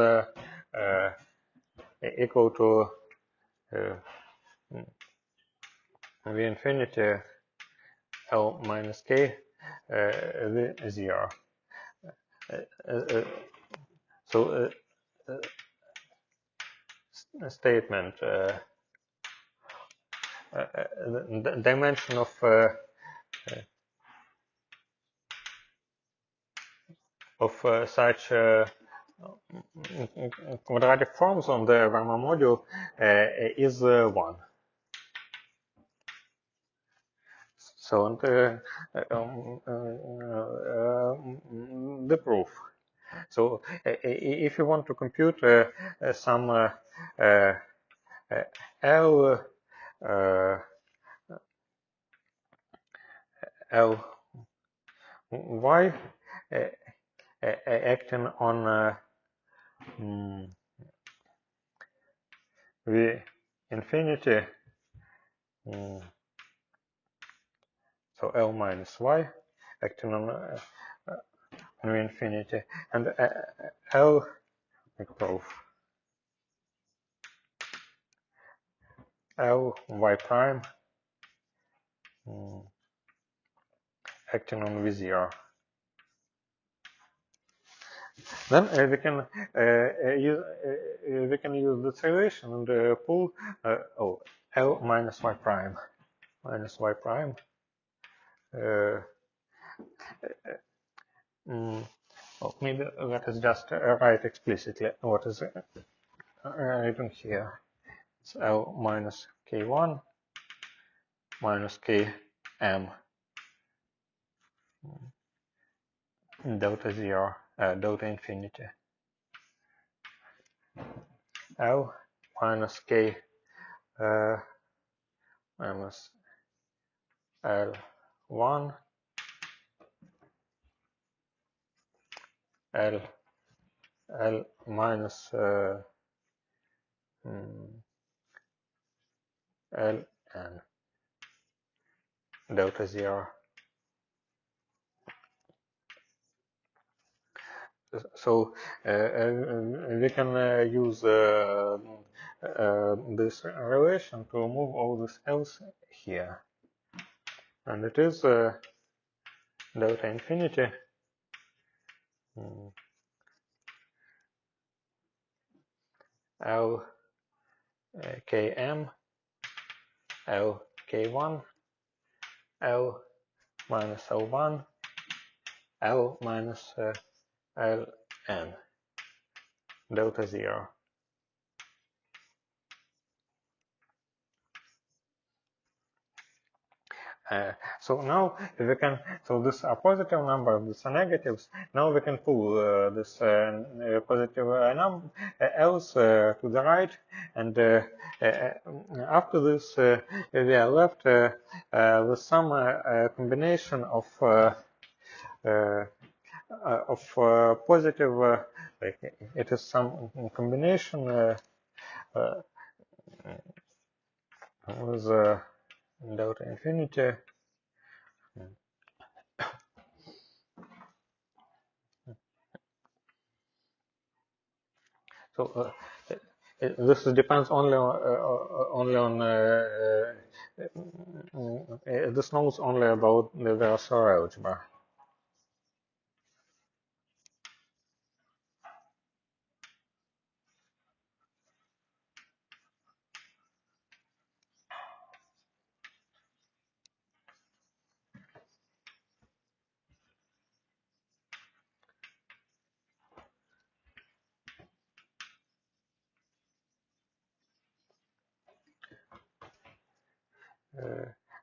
equal to v infinity L minus k v 0. So statement the dimension of such quadratic forms on the Varma module is 1. So, and the proof. So, if you want to compute some L L y acting on v infinity, so L minus y acting on v infinity, and L proof L y prime acting on v0. Then we can use this relation and pull L minus y prime maybe let us just write explicitly what is written here. It's L minus k1 minus km delta 0 delta infinity L minus k minus L1 L minus Ln delta 0. So we can use this relation to move all this else here, and it is delta infinity L km L k1 L minus L1 L minus Ln delta 0. So now we can, so these are positive numbers, these are negatives. Now we can pull this positive number else to the right, and after this we are left with some combination of positive, like it is some combination with delta infinity. So this depends only on this knows only about the Virasoro algebra.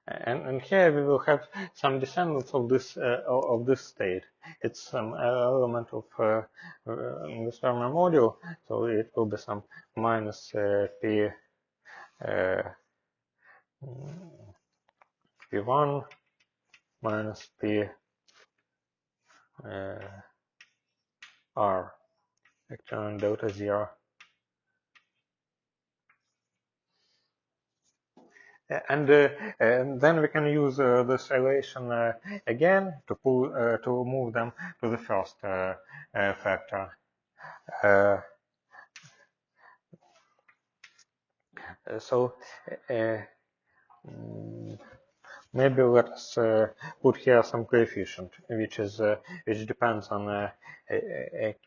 And here we will have some descendants of this state. It's some element of the Sturmer module, so it will be some minus p p1 minus p r vector delta 0. And then we can use this relation again to pull to move them to the first factor. So mm, maybe let's put here some coefficient, which depends on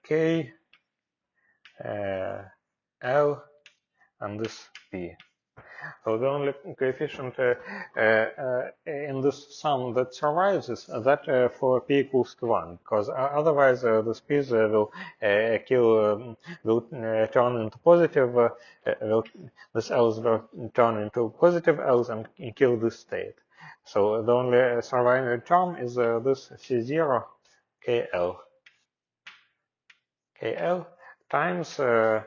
k, l, and this p. So the only coefficient in this sum that survives is that for p equals to 1, because otherwise this p will turn into positive, this else will turn into positive else and kill this state. So the only surviving term is this C0 KL. KL times the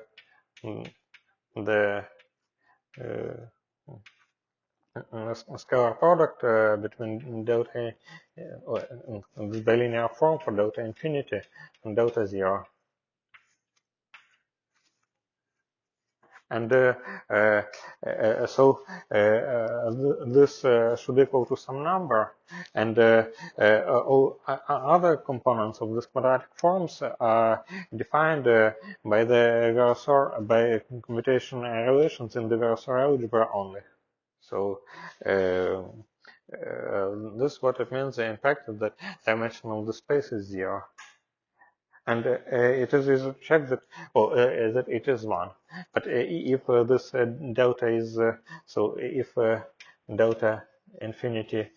scalar product between delta, this bilinear form for delta infinity and delta 0. And so this should equal to some number, and all other components of this quadratic forms are defined by the Virasor, by computation relations in the Virasor algebra only. So this is what it means in fact that dimension of the space is 0. And it is checked that, well, that it is 1. But if this delta is, so if delta infinity,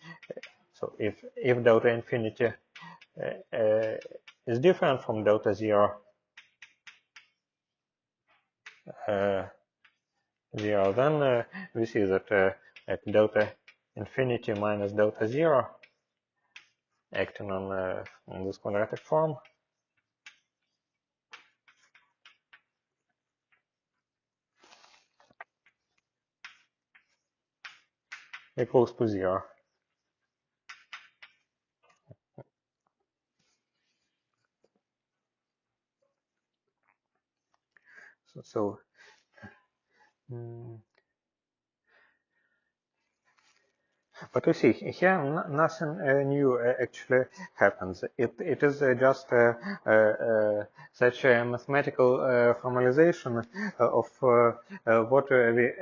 so if delta infinity is different from delta 0, 0, then we see that at delta infinity minus delta 0 acting on this quadratic form equals to 0. So mm, but you see, here nothing new actually happens. It is just such a mathematical formalization of what we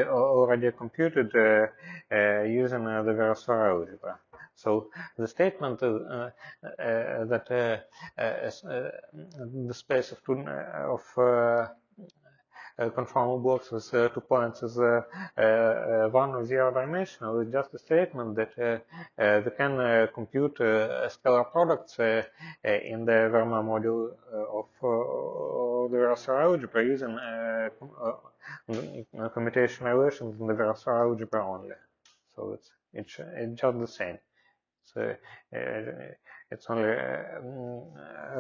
already computed using the Virasor algebra. So the statement that the space of conformal blocks with 2 points is one or zero dimensional is just a statement that we can compute scalar products in the Verma module of the Virasor algebra using commutation relations in the Virasor algebra only. So it's just the same. So it's only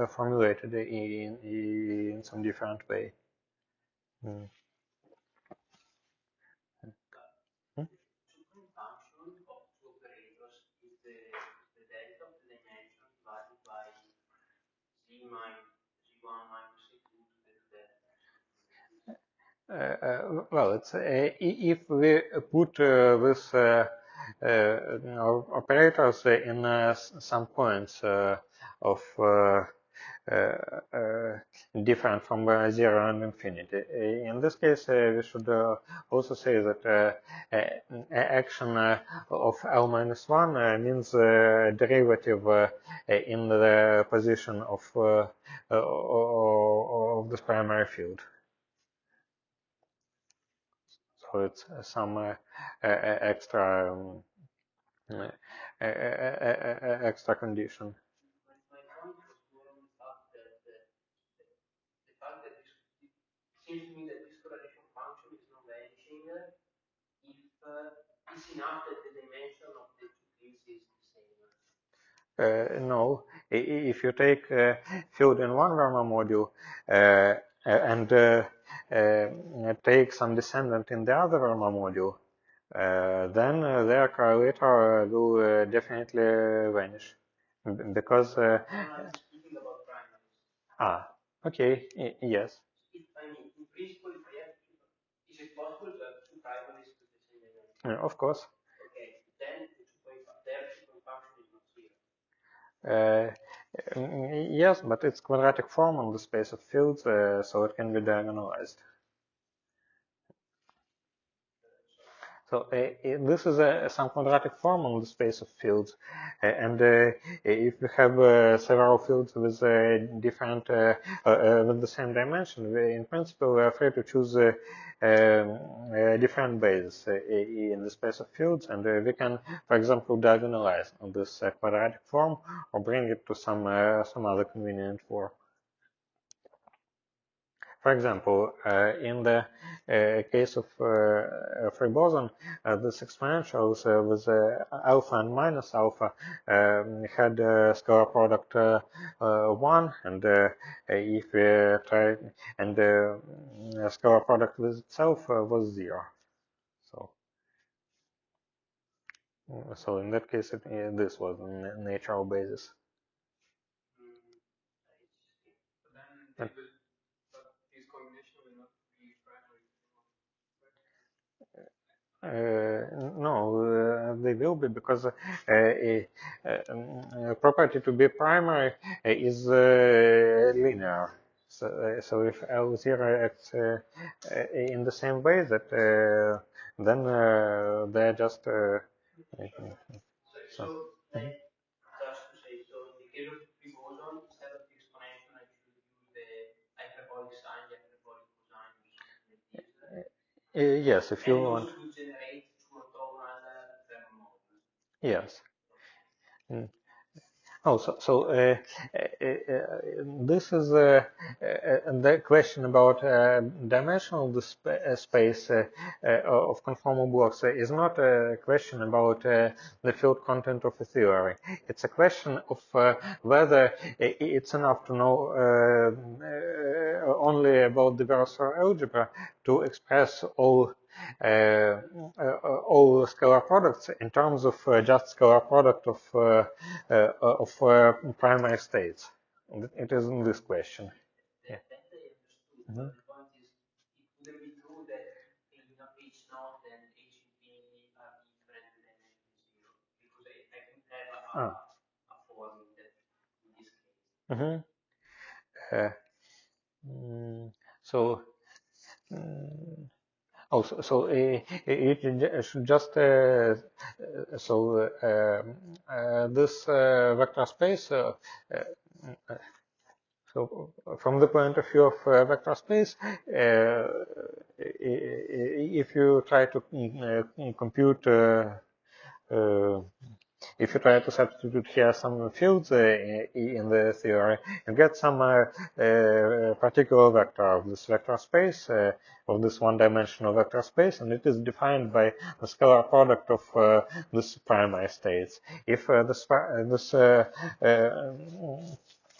formulated in some different way. Mm. Hmm? Two function of two operators is the delta of the dimension divided by z minus z1 minus z2 to the delta. Well, it's if we put this operators in some points of different from 0 and infinity. In this case, we should also say that action of L minus 1 means derivative in the position of this primary field. So it's some extra extra condition. My point was more on the fact that this, it seems to me that this correlation function is not vanishing if it's enough that the dimension of the two fields is the same. No, if you take field in one Verma module and take some descendant in the other Verma module, then their correlator will definitely vanish because I'm speaking about primaries. Okay, yes. I mean, in principle, if I have two, is it possible to have two primaries with the same dimension? Of course. Okay, then their two-point function is not zero. Yes, but it's quadratic form on the space of fields, so it can be diagonalized. So this is some quadratic form on the space of fields, and if we have several fields with different with the same dimension, in principle we are free to choose different bases in the space of fields, and we can, for example, diagonalize on this quadratic form or bring it to some other convenient form. For example, in the case of free boson, this exponentials with alpha and minus alpha had scalar product 1, and if we try, and scalar product with itself was 0. So, so in that case, this was the natural basis. Then they will, but this combination will not be primary. No, they will be because a property to be primary is linear. So if L0 acts in the same way, that then they're just. So like just to say, so in the case of free boson, instead of the exponential, I should use the hyperbolic sine, the hyperbolic cosine, or something like this. Yes, if you And want. this would generate two orthogonal Fermat models. Yes. Mm. Oh, this is the question about dimensional space of conformal blocks is not a question about the field content of a theory. It's a question of whether it's enough to know only about the Virasor algebra to express uh, all scalar products in terms of just scalar product of primary states. It is in this question. Yeah. That I understood, Mhm. but the point is, it wouldn't be true that H naught and H infinity are different dimension zero, because I can have Ah. a form that in this case. Mhm. Uh, mm, so, mm, it should just this vector space. So from the point of view of vector space, if you try to compute uh, if you try to substitute here some fields in the theory, you get some particular vector of this vector space, of this one-dimensional vector space, and it is defined by the scalar product of this primary states. If the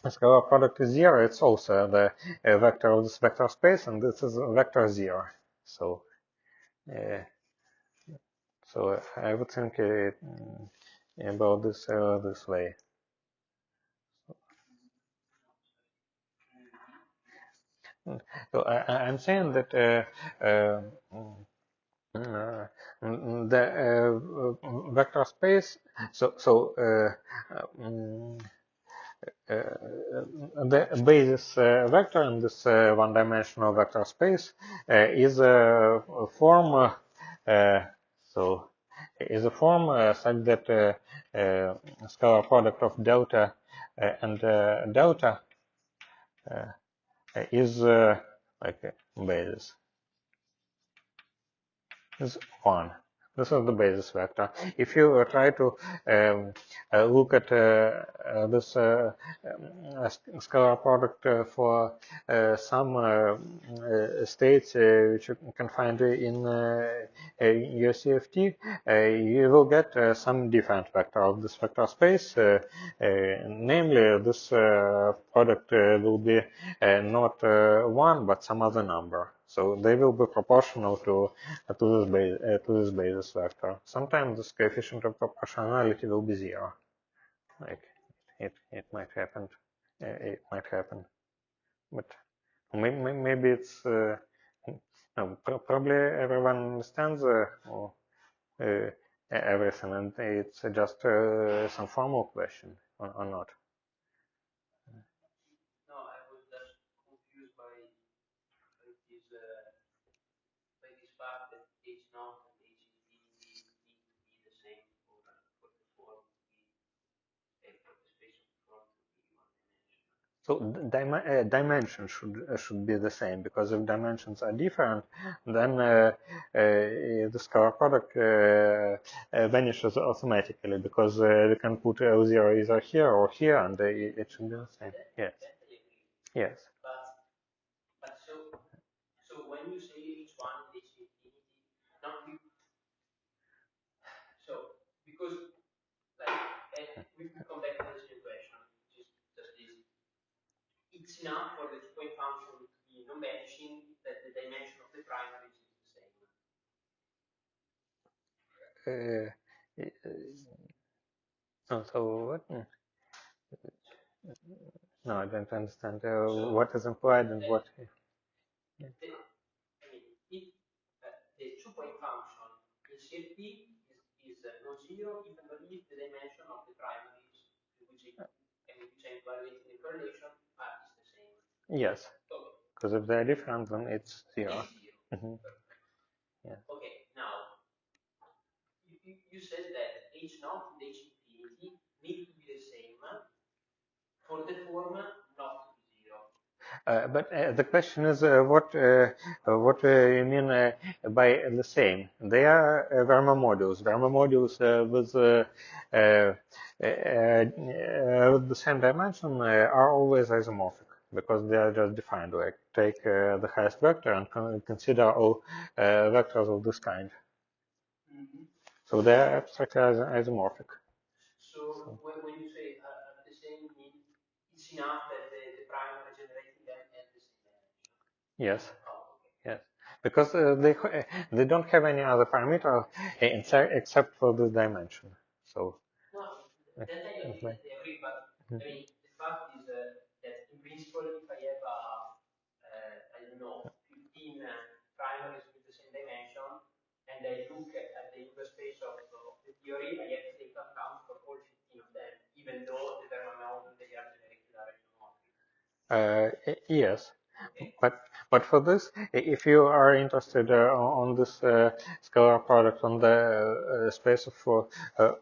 scalar product is 0, it's also the vector of this vector space, and this is vector 0. So, uh, so I would think about this way. So I'm saying that the vector space. Um, the basis vector in this one-dimensional vector space is a form. So is a form such that scalar product of delta and delta is like a basis. Is 1. This is the basis vector. If you try to look at this scalar product for some states which you can find in your CFT, you will get some different vector of this vector space. Namely, this product will be not 1, but some other number. So they will be proportional to this basis vector. Sometimes this coefficient of proportionality will be 0. Like it might happen. It might happen, but maybe it's no, probably everyone understands everything, and it's just some formal question or not. No, I was just confused by this fact that H naught and H infinity So dimension should be the same, because if dimensions are different, then the scalar product vanishes automatically, because we can put L0 either here or here, and it should be the same. Yes. Yes. But so when you say H1 and H infinity, not you, so because like we come back to the same question, which is just this. It's enough for the two-point function to be non-vanishing that the dimension of the primaries is the same. So what? No, I don't understand what is implied and what. I mean, if the two-point function in CFT is non-zero if and only if the dimension of the primaries which I'm evaluating the correlation is the same. Yes. Okay. Because if they're different, then it's zero. It's zero. Mm-hmm. Yeah. Okay. Now, you said that H naught and H infinity need to be the same for the form not to be zero. But the question is what you mean by the same? They are Verma modules. Verma modules with the same dimension are always isomorphic, because they are just defined. Like take the highest vector and consider all vectors of this kind. Mm-hmm. So they are abstractly isomorphic. So when you say the same mean, it's enough that the primary generating them at the same dimension. Yes. Oh, okay. Yes, because they don't have any other parameter except for this dimension. So no, that I agree, but I mean the fact is that in principle, if I have I don't know 15 primaries with the same dimension, and I look at the inverse space of the theory, I have to take account for all 15 of them, even though the Verma model they are generated are isomorphic. yes, Okay. but for this, if you are interested on this scalar product on the space of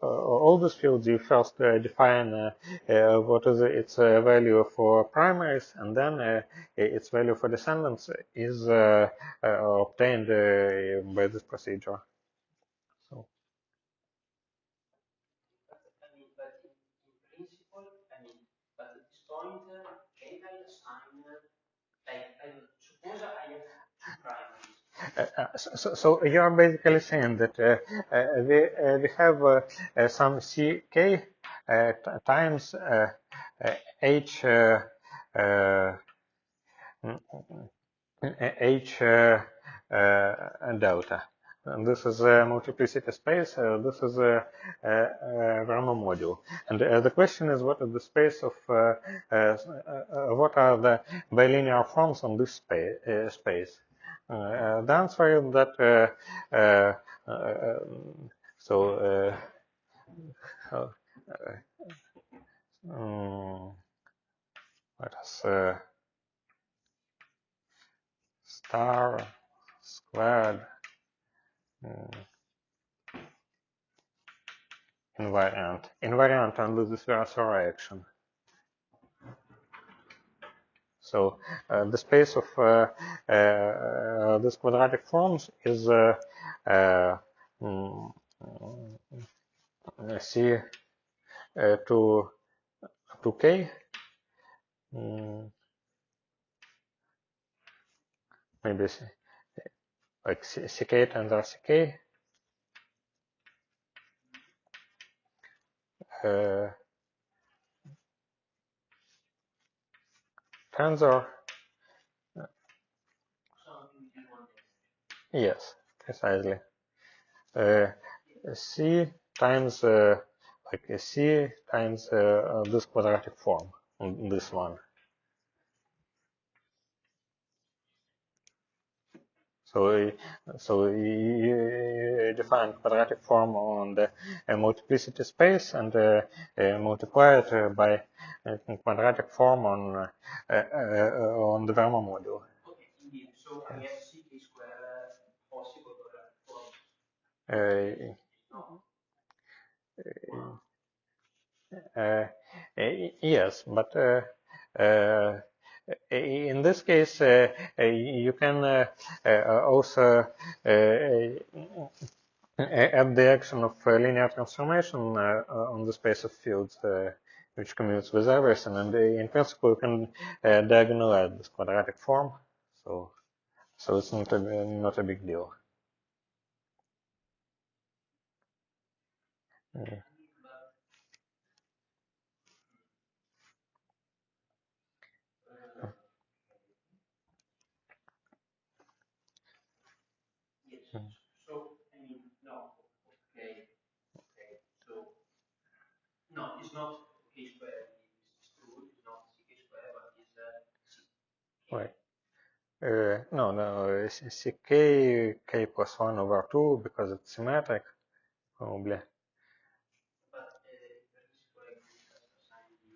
all these fields, you first define what is its value for primaries, and then its value for descendants is obtained by this procedure. So. I mean, but in principle, I mean, but at this point, can I assign, like, I suppose I have two primaries. So you are basically saying that we have some ck times h h delta. And this is a multiplicity space. This is a Verma module. And the question is, what is the space of what are the bilinear forms on this space? The answer is that so let us star squared invariant under this Virasoro action. So the space of these quadratic forms is mm, C to K, maybe like CK times RCK, tensor. Yes, precisely. C times like C times this quadratic form, this one. So, so you define quadratic form on the multiplicity space and multiply it by quadratic form on the Verma module. Okay, indeed. So I have CK square possible forms. Yes, but In this case, you can also add the action of linear transformation on the space of fields, which commutes with everything, and in principle you can diagonalize this quadratic form, so it's not a big deal. Mm. Yes. So, I mean, no, okay, okay. So, no, it's not k square. It's true. It's not ck square, but it's ck. Right. No, ck k plus 1 over 2 because it's symmetric, probably. But per this correct, we just assign the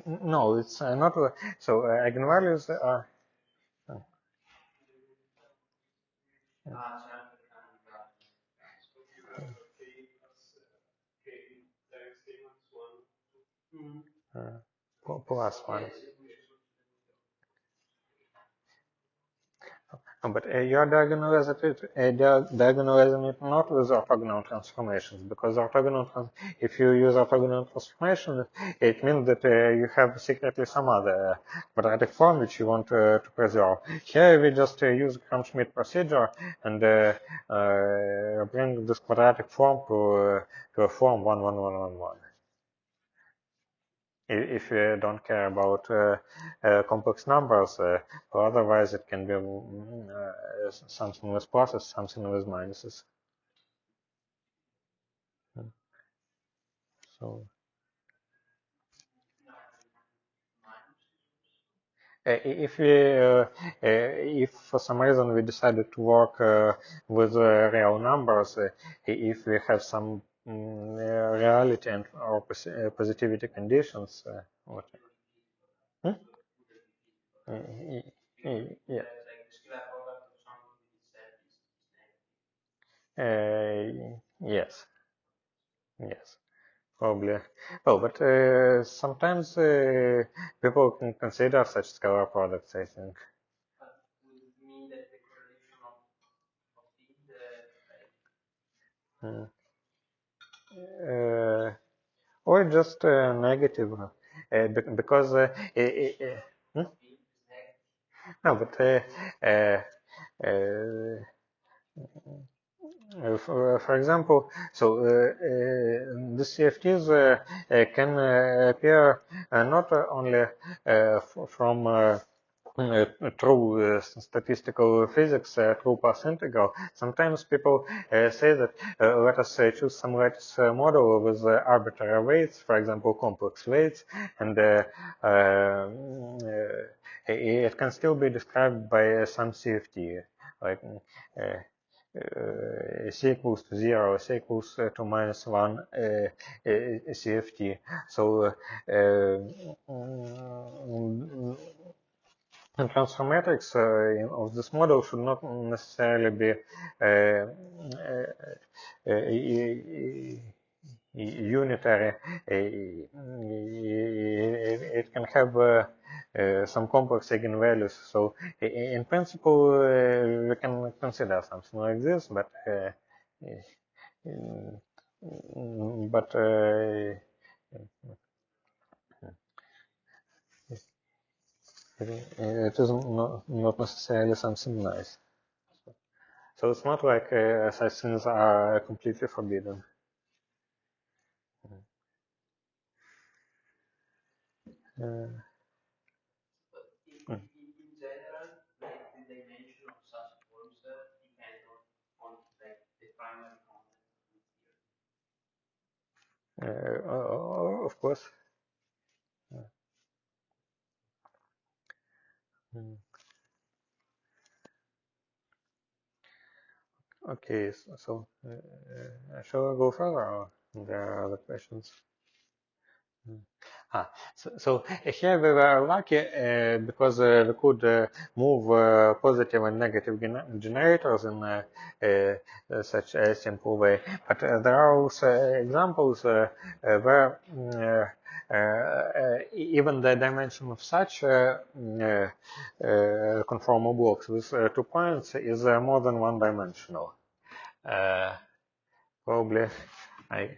eigenvalues. No, it's not. So eigenvalues are. Ah, c'è anche il cane di base. Mm. Plus 1. Yes. But you're diagonalizing it not with orthogonal transformations, because if you use orthogonal transformation, it means that you have secretly some other quadratic form which you want to preserve. Here we just use Cron-Schmidt procedure and bring this quadratic form to a form 1, 1, 1, 1, 1. If you don't care about complex numbers, or otherwise it can be something with pluses, something with minuses. So if for some reason we decided to work with real numbers, if we have some reality and or positivity conditions, what? Hmm? Yeah. Yes. Yes. Probably. Well, but sometimes people can consider such scalar products, I think. But would it mean that the correlation of field, Mm. Or just negative, because hmm? of field is negative? No, but uh, for example, so the CFTs can appear not only from true statistical physics, true path integral. Sometimes people say that let us choose some lattice model with arbitrary weights, for example, complex weights, and it can still be described by some CFT, like c equals to 0, c equals to minus 1 CFT. So and transformatrix of this model should not necessarily be unitary. It can have some complex eigenvalues. So in principle, we can consider something like this, but but it is not necessarily something nice. So it's not like such things are completely forbidden. Uh, But in general, like the dimension of such forms depend on like the primary content of the of course. Mm. Okay, so shall I go further or there are other questions? Mm. So here we were lucky because we could move positive and negative generators in such a simple way. But there are also examples where even the dimension of such conformal blocks with 2 points is more than one-dimensional. Probably I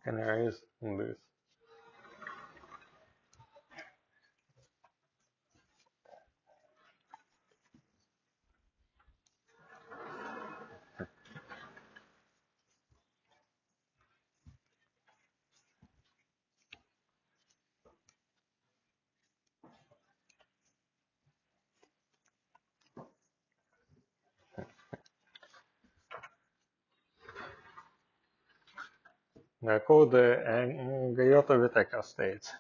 can erase this. They're called Gayotto-Whittaker states.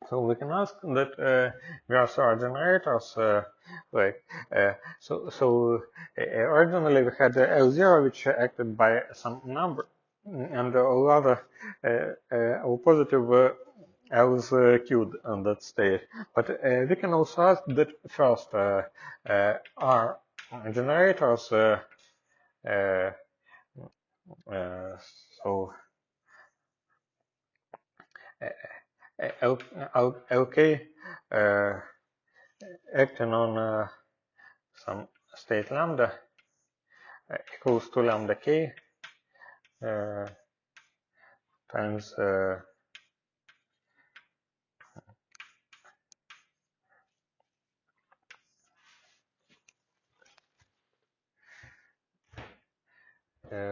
So we can ask that Gauss generators originally we had L0 which acted by some number and all other positive L's cubed on that state. But we can also ask that first are generators so LK acting on some state lambda equals to lambda k times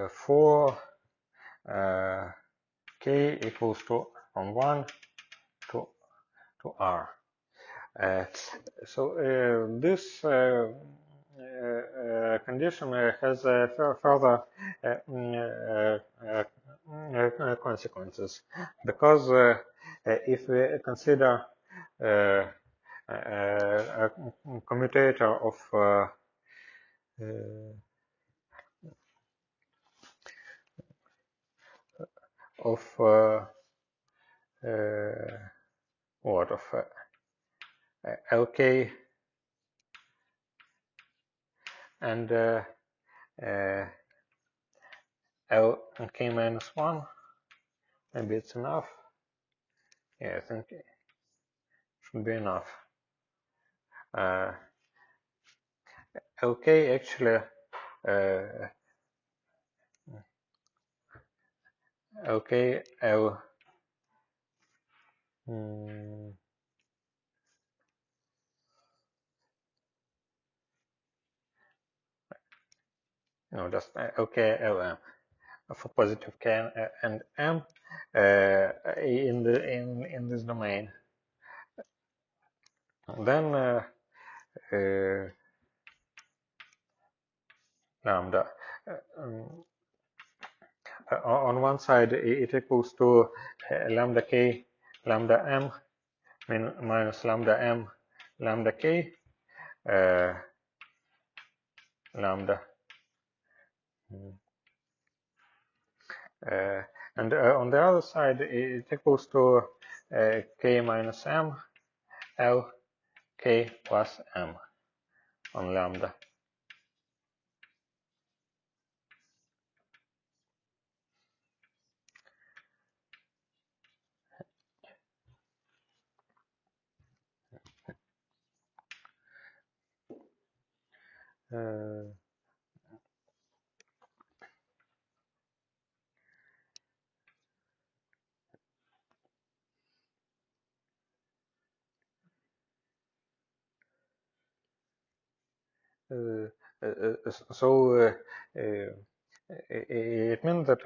4 k equals to from 1 to r. So this condition has further consequences because if we consider a commutator of what of LK and LK minus 1, maybe it's enough. Yeah, I think it should be enough. LK actually LK L no, just LK LM for positive k and m in this domain. Then lambda on one side it equals to lambda k lambda m minus lambda m lambda k lambda and on the other side it equals to k minus m l k plus m on lambda. So it means that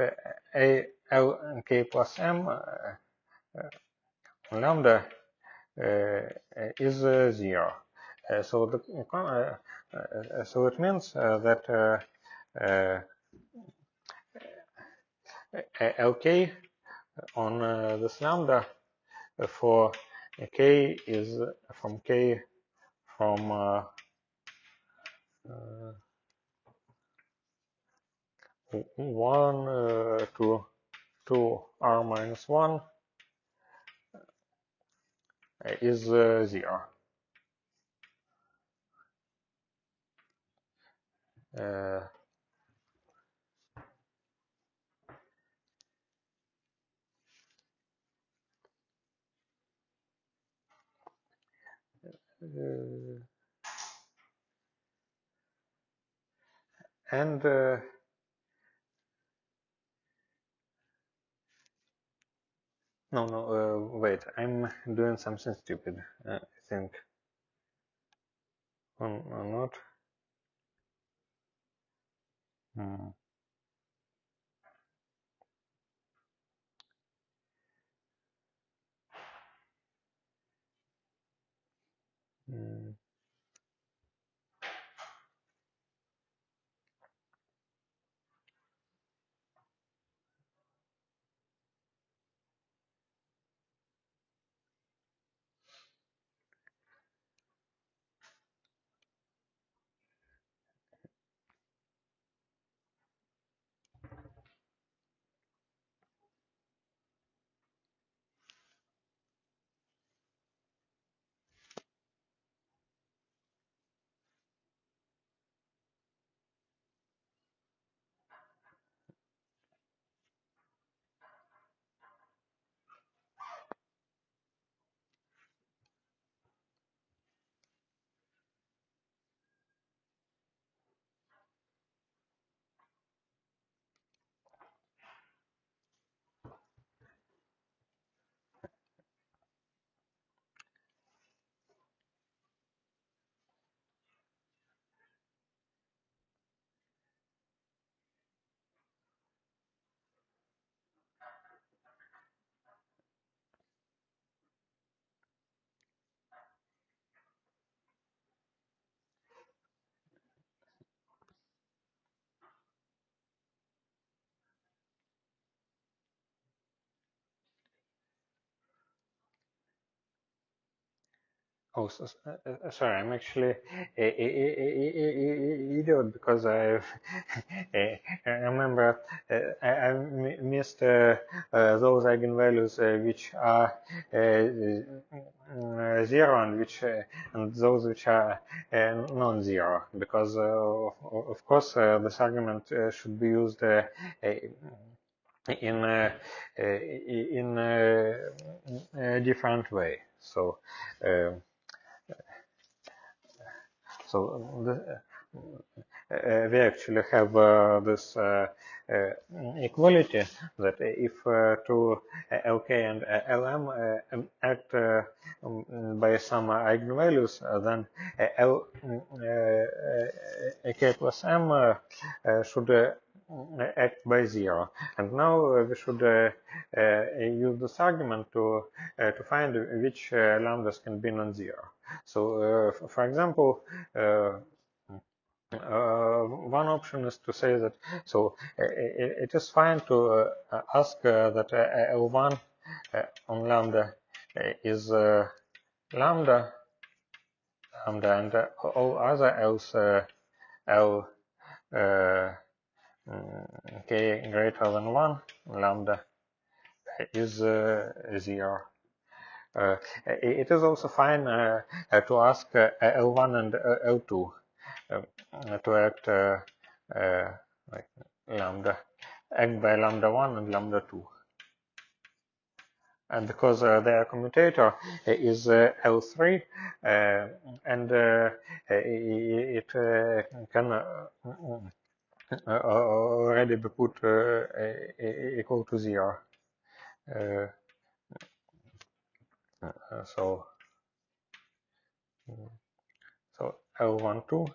a l k plus m lambda is 0. So so it means that Lk on this lambda for k is from k from 1 to 2r minus 1 is 0. Uh, and no, wait, I'm doing something stupid, I think. Or not. Hmm. Hmm. Oh, sorry, I'm actually a idiot because I remember I missed those eigenvalues which are 0 and which and those which are non-zero, because of course this argument should be used in a different way. So. We actually have this equality that if two Lk and Lm act by some eigenvalues, then K plus m should act by 0. And now we should use this argument to find which lambdas can be non-zero. So, for example, one option is to say that it is fine to ask that L1 on lambda is lambda, and all other else L k greater than 1 lambda is 0. It is also fine to ask L1 and L2 to act like lambda, act by lambda 1 and lambda 2. And because their commutator is L3, and it can already be put equal to 0. Uh, so L12,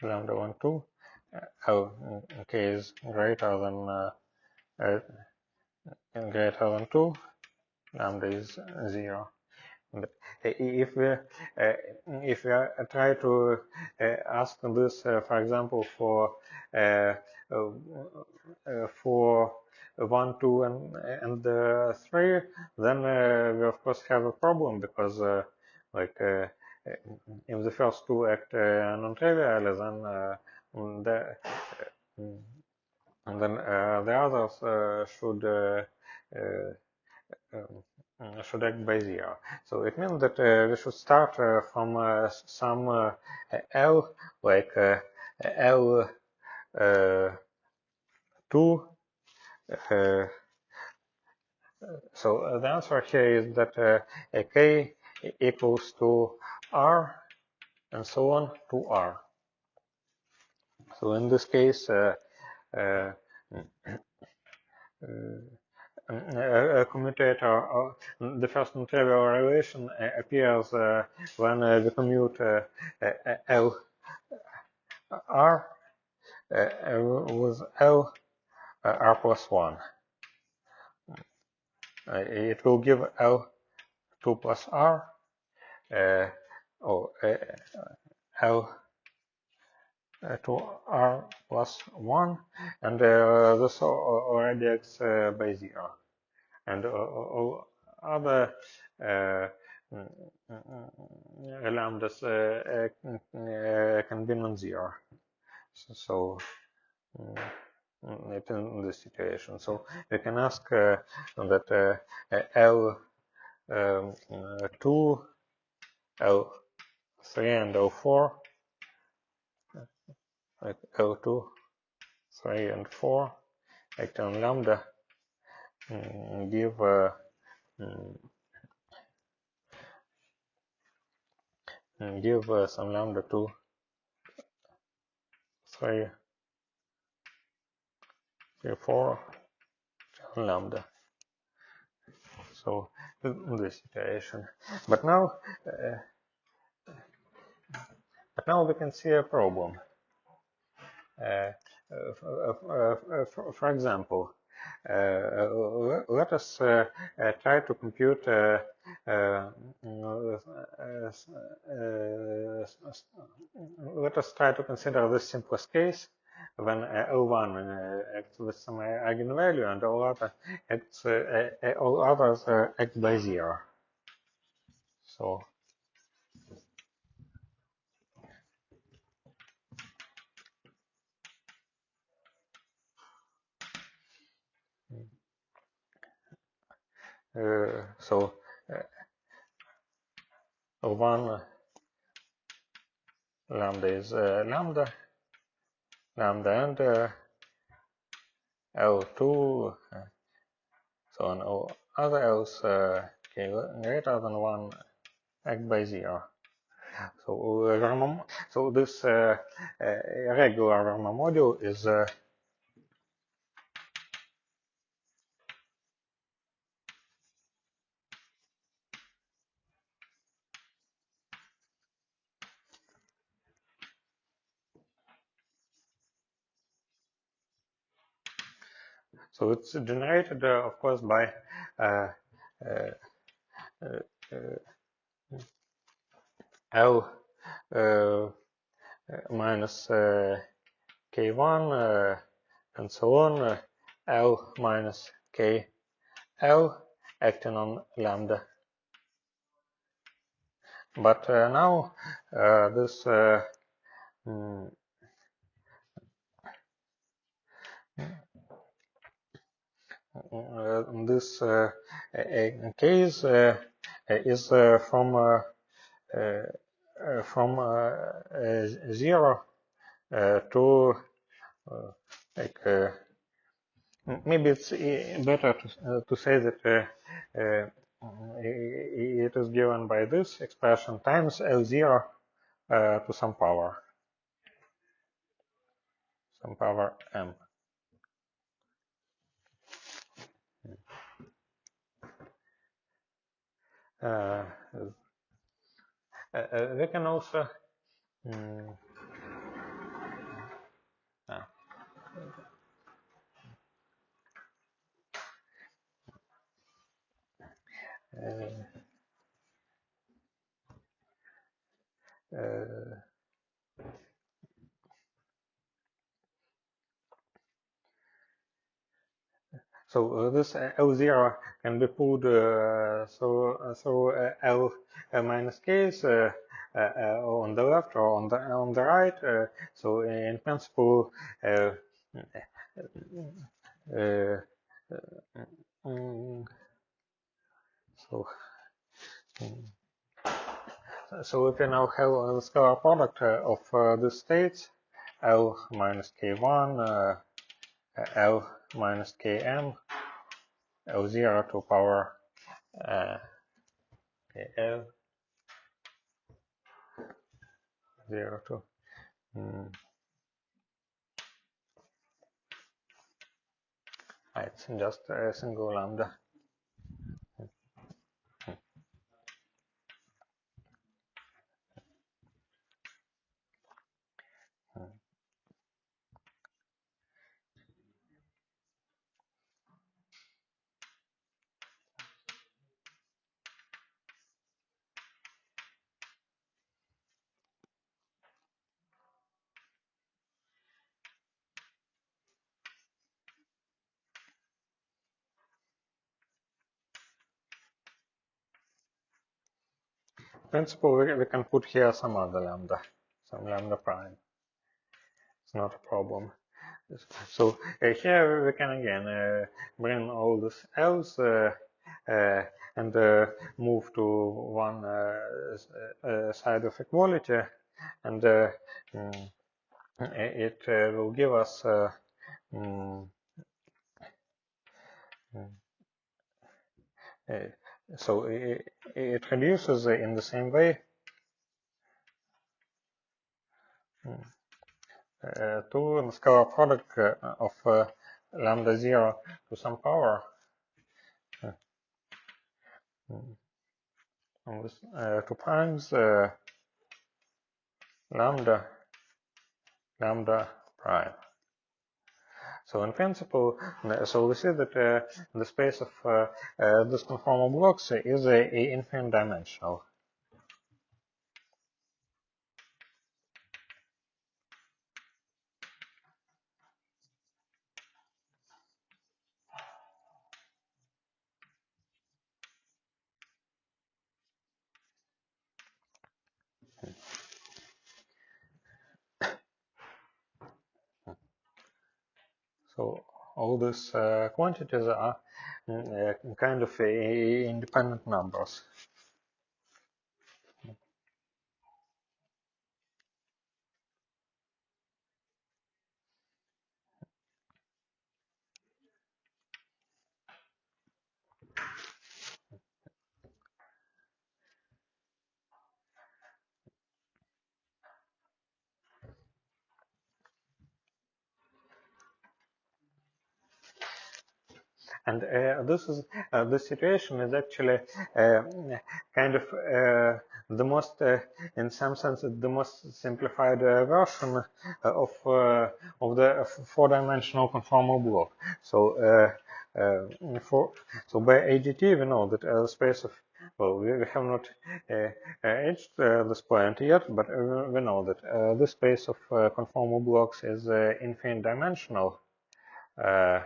lambda 1, 2, k is greater than 2, lambda is 0. But if we try to ask this, for example, for 1, 2, and 3, then we of course have a problem because like if the first two act non-trivially, then the and then the others should act by zero. So it means that we should start from some L, like L two. Uh, so the answer here is that K equals to R and so on to R. So in this case, uh, a commutator, the first non-trivial relation appears when we commute L R with L R plus 1. It will give L2 plus R or L to R plus 1, and this already acts by 0. And all other lambdas can be non-zero. So it in this situation. So we can ask that L2, L3, and L4, like L2, 3, and 4, act on lambda, give some lambda 2, 3, 4 lambda. So in this situation, but now we can see a problem. For example, let us try to compute let us try to consider this simplest case when L1 acts with some eigenvalue and all others act by 0. So so L1 lambda is lambda, and L2, so on all other L's greater than 1 act by 0. So this regular Verma module is so it's generated, of course, by L minus K1 and so on, L minus KL acting on lambda. But now this this case is from 0 to like maybe it's better to say that it is given by this expression times L0 to some power m. We can also So this L0 can be pulled through L minus K's on the left or on the right. So in principle, uh, uh, mm, so so we can now have the scalar product of the states L minus K1, L minus Km, L0 to power L 0 to it's just a single lambda. In principle, we can put here some other lambda, some lambda prime. It's not a problem. So here we can again bring all these L's and move to one side of equality, and it will give us mm, so it reduces in the same way to the scalar product of lambda 0 to some power on this 2 primes lambda prime. So in principle, so we see that the space of this conformal blocks is infinite dimensional. So all these quantities are kind of independent numbers. And this situation is actually uh, kind of the most, in some sense, the most simplified version of the four-dimensional conformal block. So so by AGT we know that the space of, well, we have not reached this point yet, but we know that the space of conformal blocks is infinite dimensional. Uh,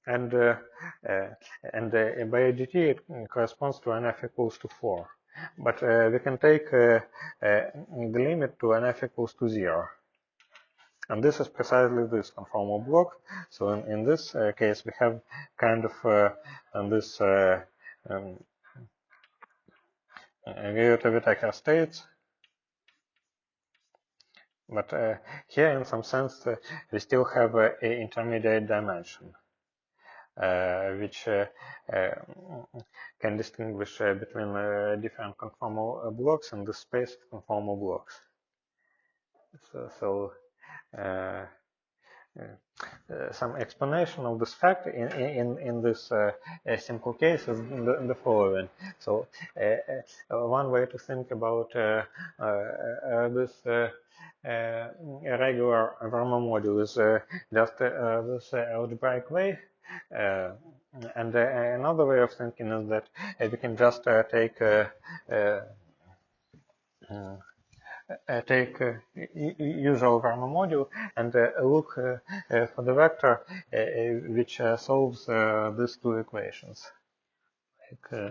and uh, by AGT it corresponds to NF equals to 4. But we can take the limit to NF equals to 0. And this is precisely this conformal block. So in this case, we have kind of this Whittaker states. But here, in some sense, we still have an intermediate dimension. Which can distinguish between different conformal blocks and the space of conformal blocks. So some explanation of this fact in this simple case is in the following. So one way to think about this regular Varma module is just this algebraic way. And another way of thinking is that we can just take take usual grammar module and look for the vector which solves these two equations. Like, uh,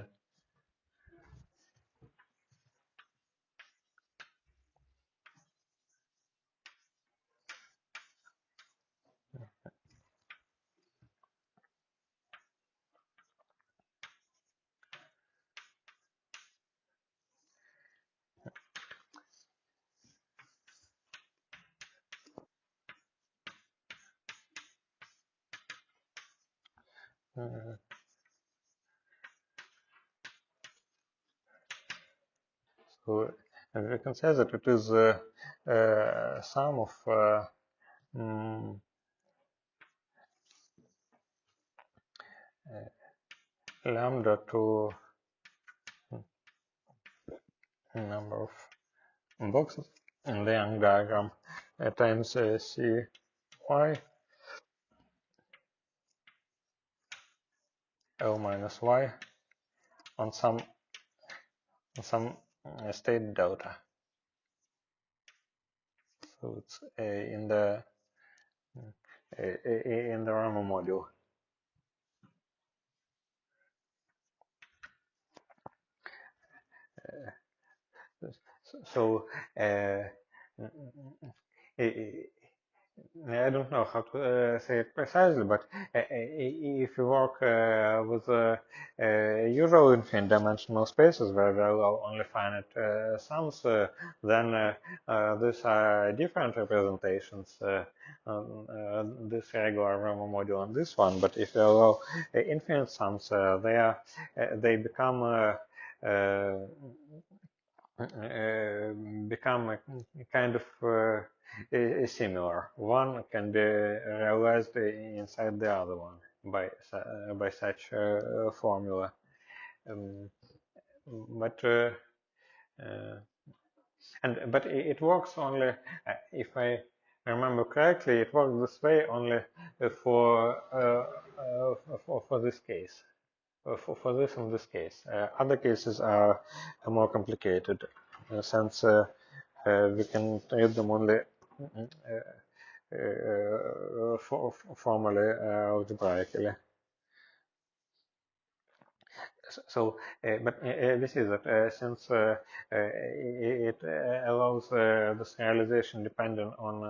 so we can say that it is sum of mm, lambda to number of boxes in the Young diagram times C y L minus y on some state delta. So it's in the Rama module. So I don't know how to say it precisely, but if you work with usual infinite dimensional spaces where there are only finite sums, then these are different representations. This regular Rama module and this one, but if you allow infinite sums, they become become a kind of similar. One can be realized inside the other one by such formula. Um, but but it works only if I remember correctly. It works this way only for this case. For this in this case. Other cases are more complicated since we can treat them only formally algebraically. So, but this is that since it allows this realization dependent on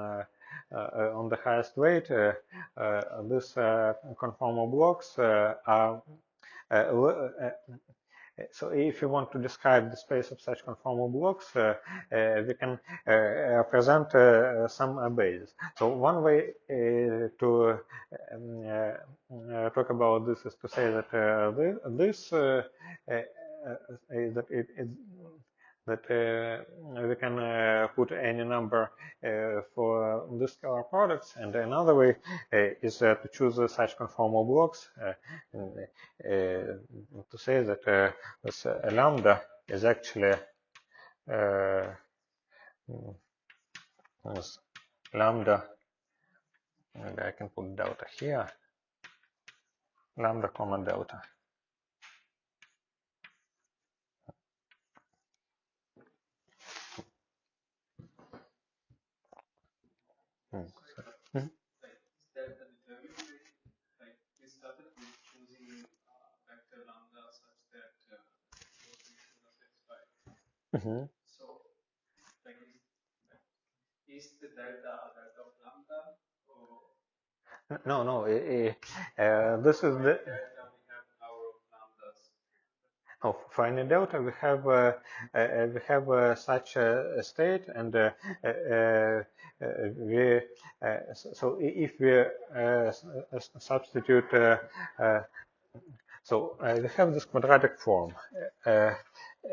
the highest weight, these conformal blocks are so if you want to describe the space of such conformal blocks, we can present some bases. So one way to talk about this is to say that that it is that we can put any number for the scalar products, and another way is to choose such conformal blocks to say that this lambda is actually this lambda, and I can put delta here, lambda comma delta. Hmm. Like, is that the determinant? Like, we started with choosing vector lambda such that those conditions are satisfied. Mm-hmm. So, like, is the delta a delta of lambda, or No, no. this This is the delta we have power of lambdas? for any delta we have such a state, and we so if we substitute so we have this quadratic form,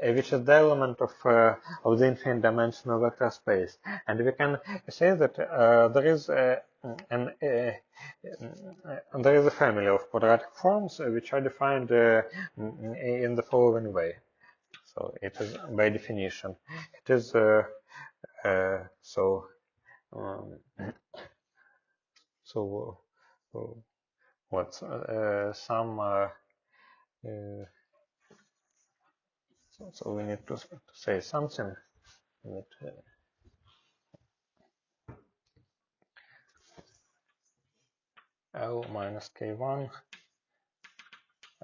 which is the element of the infinite dimensional vector space, and we can say that there is there is a family of quadratic forms which are defined in the following way. So it is by definition, it is so um, so what's some so we need to say something. We need L minus K1,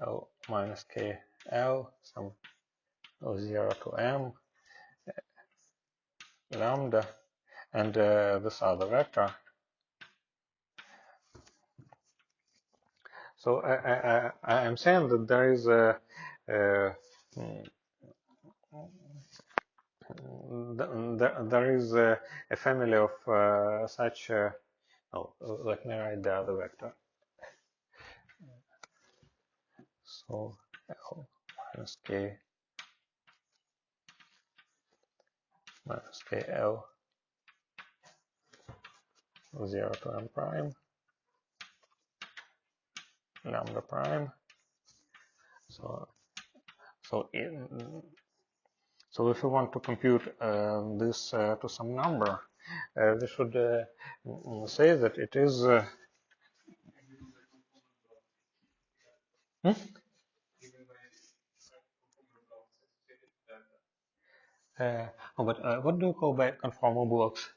L minus KL, some L0 to M, lambda, and this other vector. So I am saying that there is there is a family of such. Oh, let me write the other vector. So L minus K minus KL 0 to M prime lambda prime. So if we want to compute this to some number, we should say that it is. Hmm? But what do you call by conformal blocks?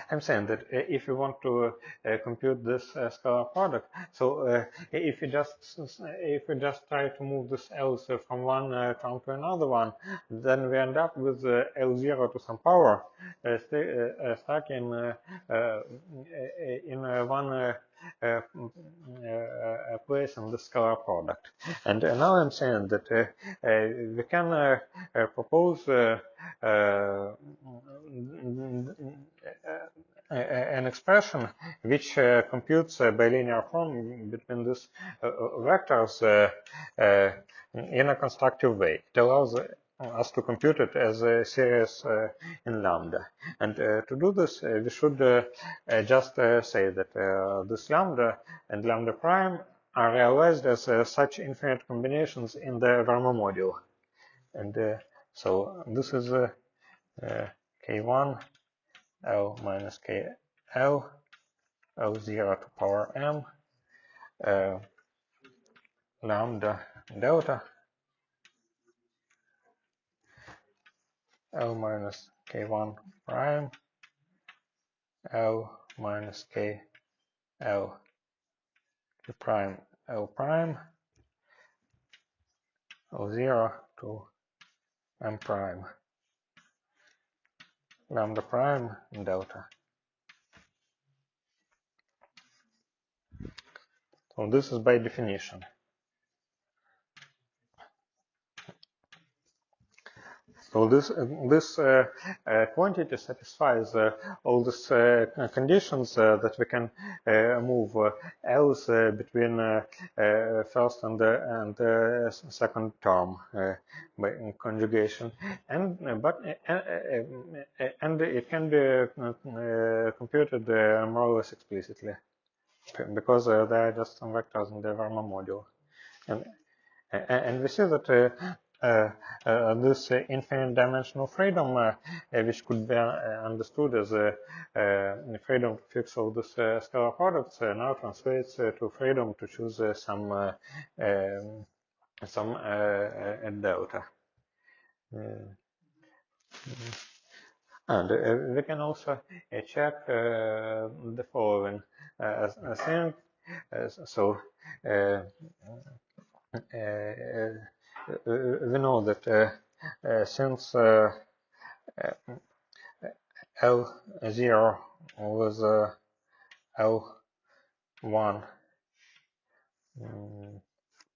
I'm saying that if you want to compute this scalar product, so if you just try to move this L's from one term to another one, then we end up with L0 to some power stuck in one place in the scalar product. And now I'm saying that we can propose an expression which computes a bilinear form between these vectors in a constructive way. It allows us to compute it as a series in lambda. And to do this, we should just say that this lambda and lambda prime are realized as such infinite combinations in the Verma module. And so this is K1 L minus KL, L0 to power M, lambda delta, L minus K1 prime, L minus KL K prime L prime, L0 to M prime, lambda prime delta. So this is by definition. So this quantity satisfies all these conditions that we can move L's between first and second term by conjugation, and and it can be computed more or less explicitly because there are just some vectors in the Verma module, and we see that this infinite dimensional freedom, which could be understood as a freedom to fix all these scalar products, now translates to freedom to choose some delta. And we can also check the following thing. So we know that since L0 was L1,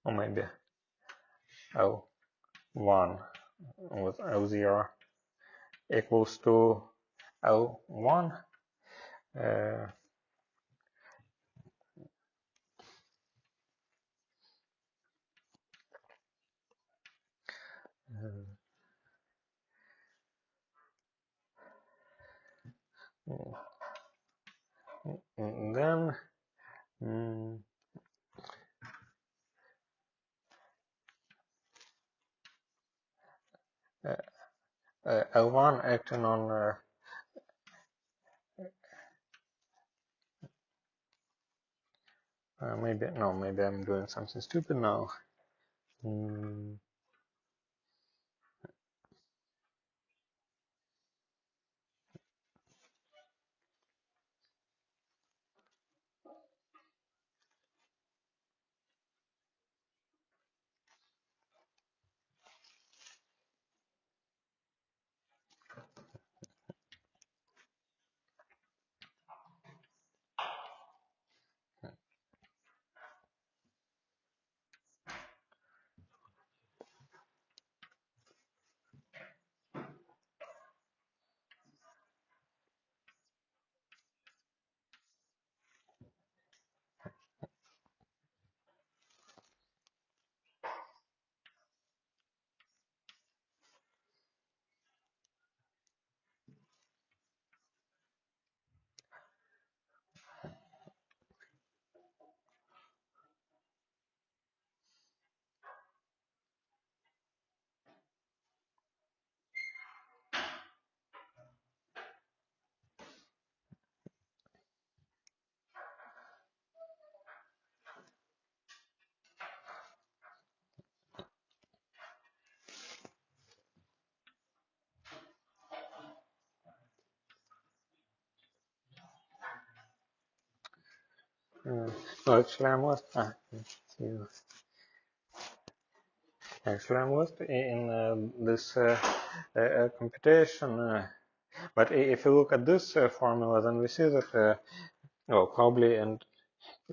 or maybe L1 with L0 equals to L1, then L1 acting on maybe I'm doing something stupid now. no, actually I'm lost. Actually I'm lost in this computation. But if you look at this formula, then we see that, well, probably, and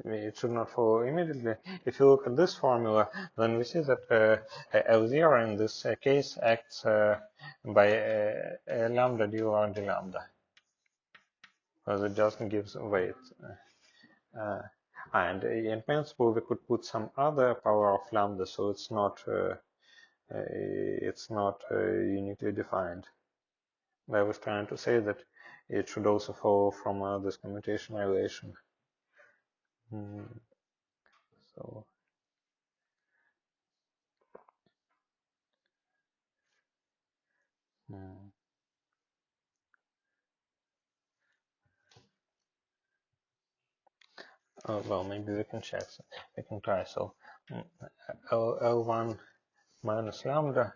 it should not follow immediately. If you look at this formula, then we see that L0 in this case acts by lambda du or d lambda, because it just gives weight. Uh, and in principle, we could put some other power of lambda, so it's not uniquely defined. I was trying to say that it should also follow from this commutation relation. So. Well, maybe we can check. So we can try. So L1 minus lambda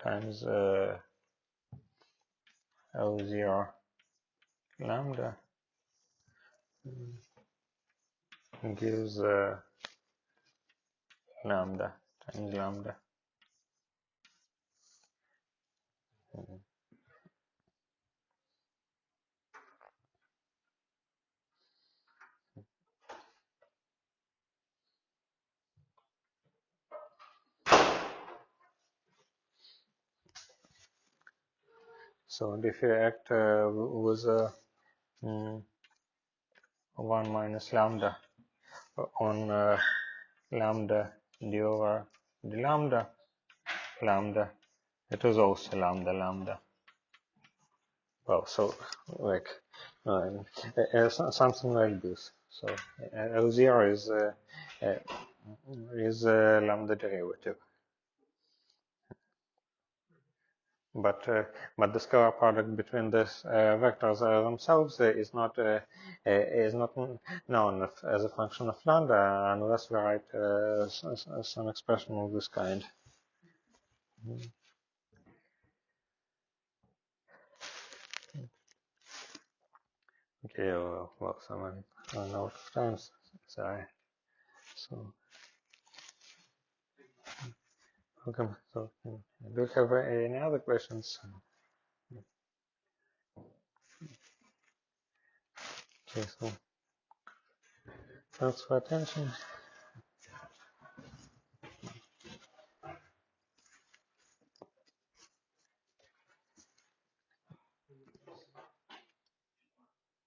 times L0 lambda gives lambda times lambda. So if you act with 1 minus lambda on lambda d over d lambda, it is also lambda lambda. Well, so like something like this. So L0 is lambda derivative, but the scalar product between these vectors themselves is not known as a function of lambda unless we write some expression of this kind. Okay, well, someone run out of time, sorry. So, welcome. So, do you have any other questions? Okay, so thanks for attention.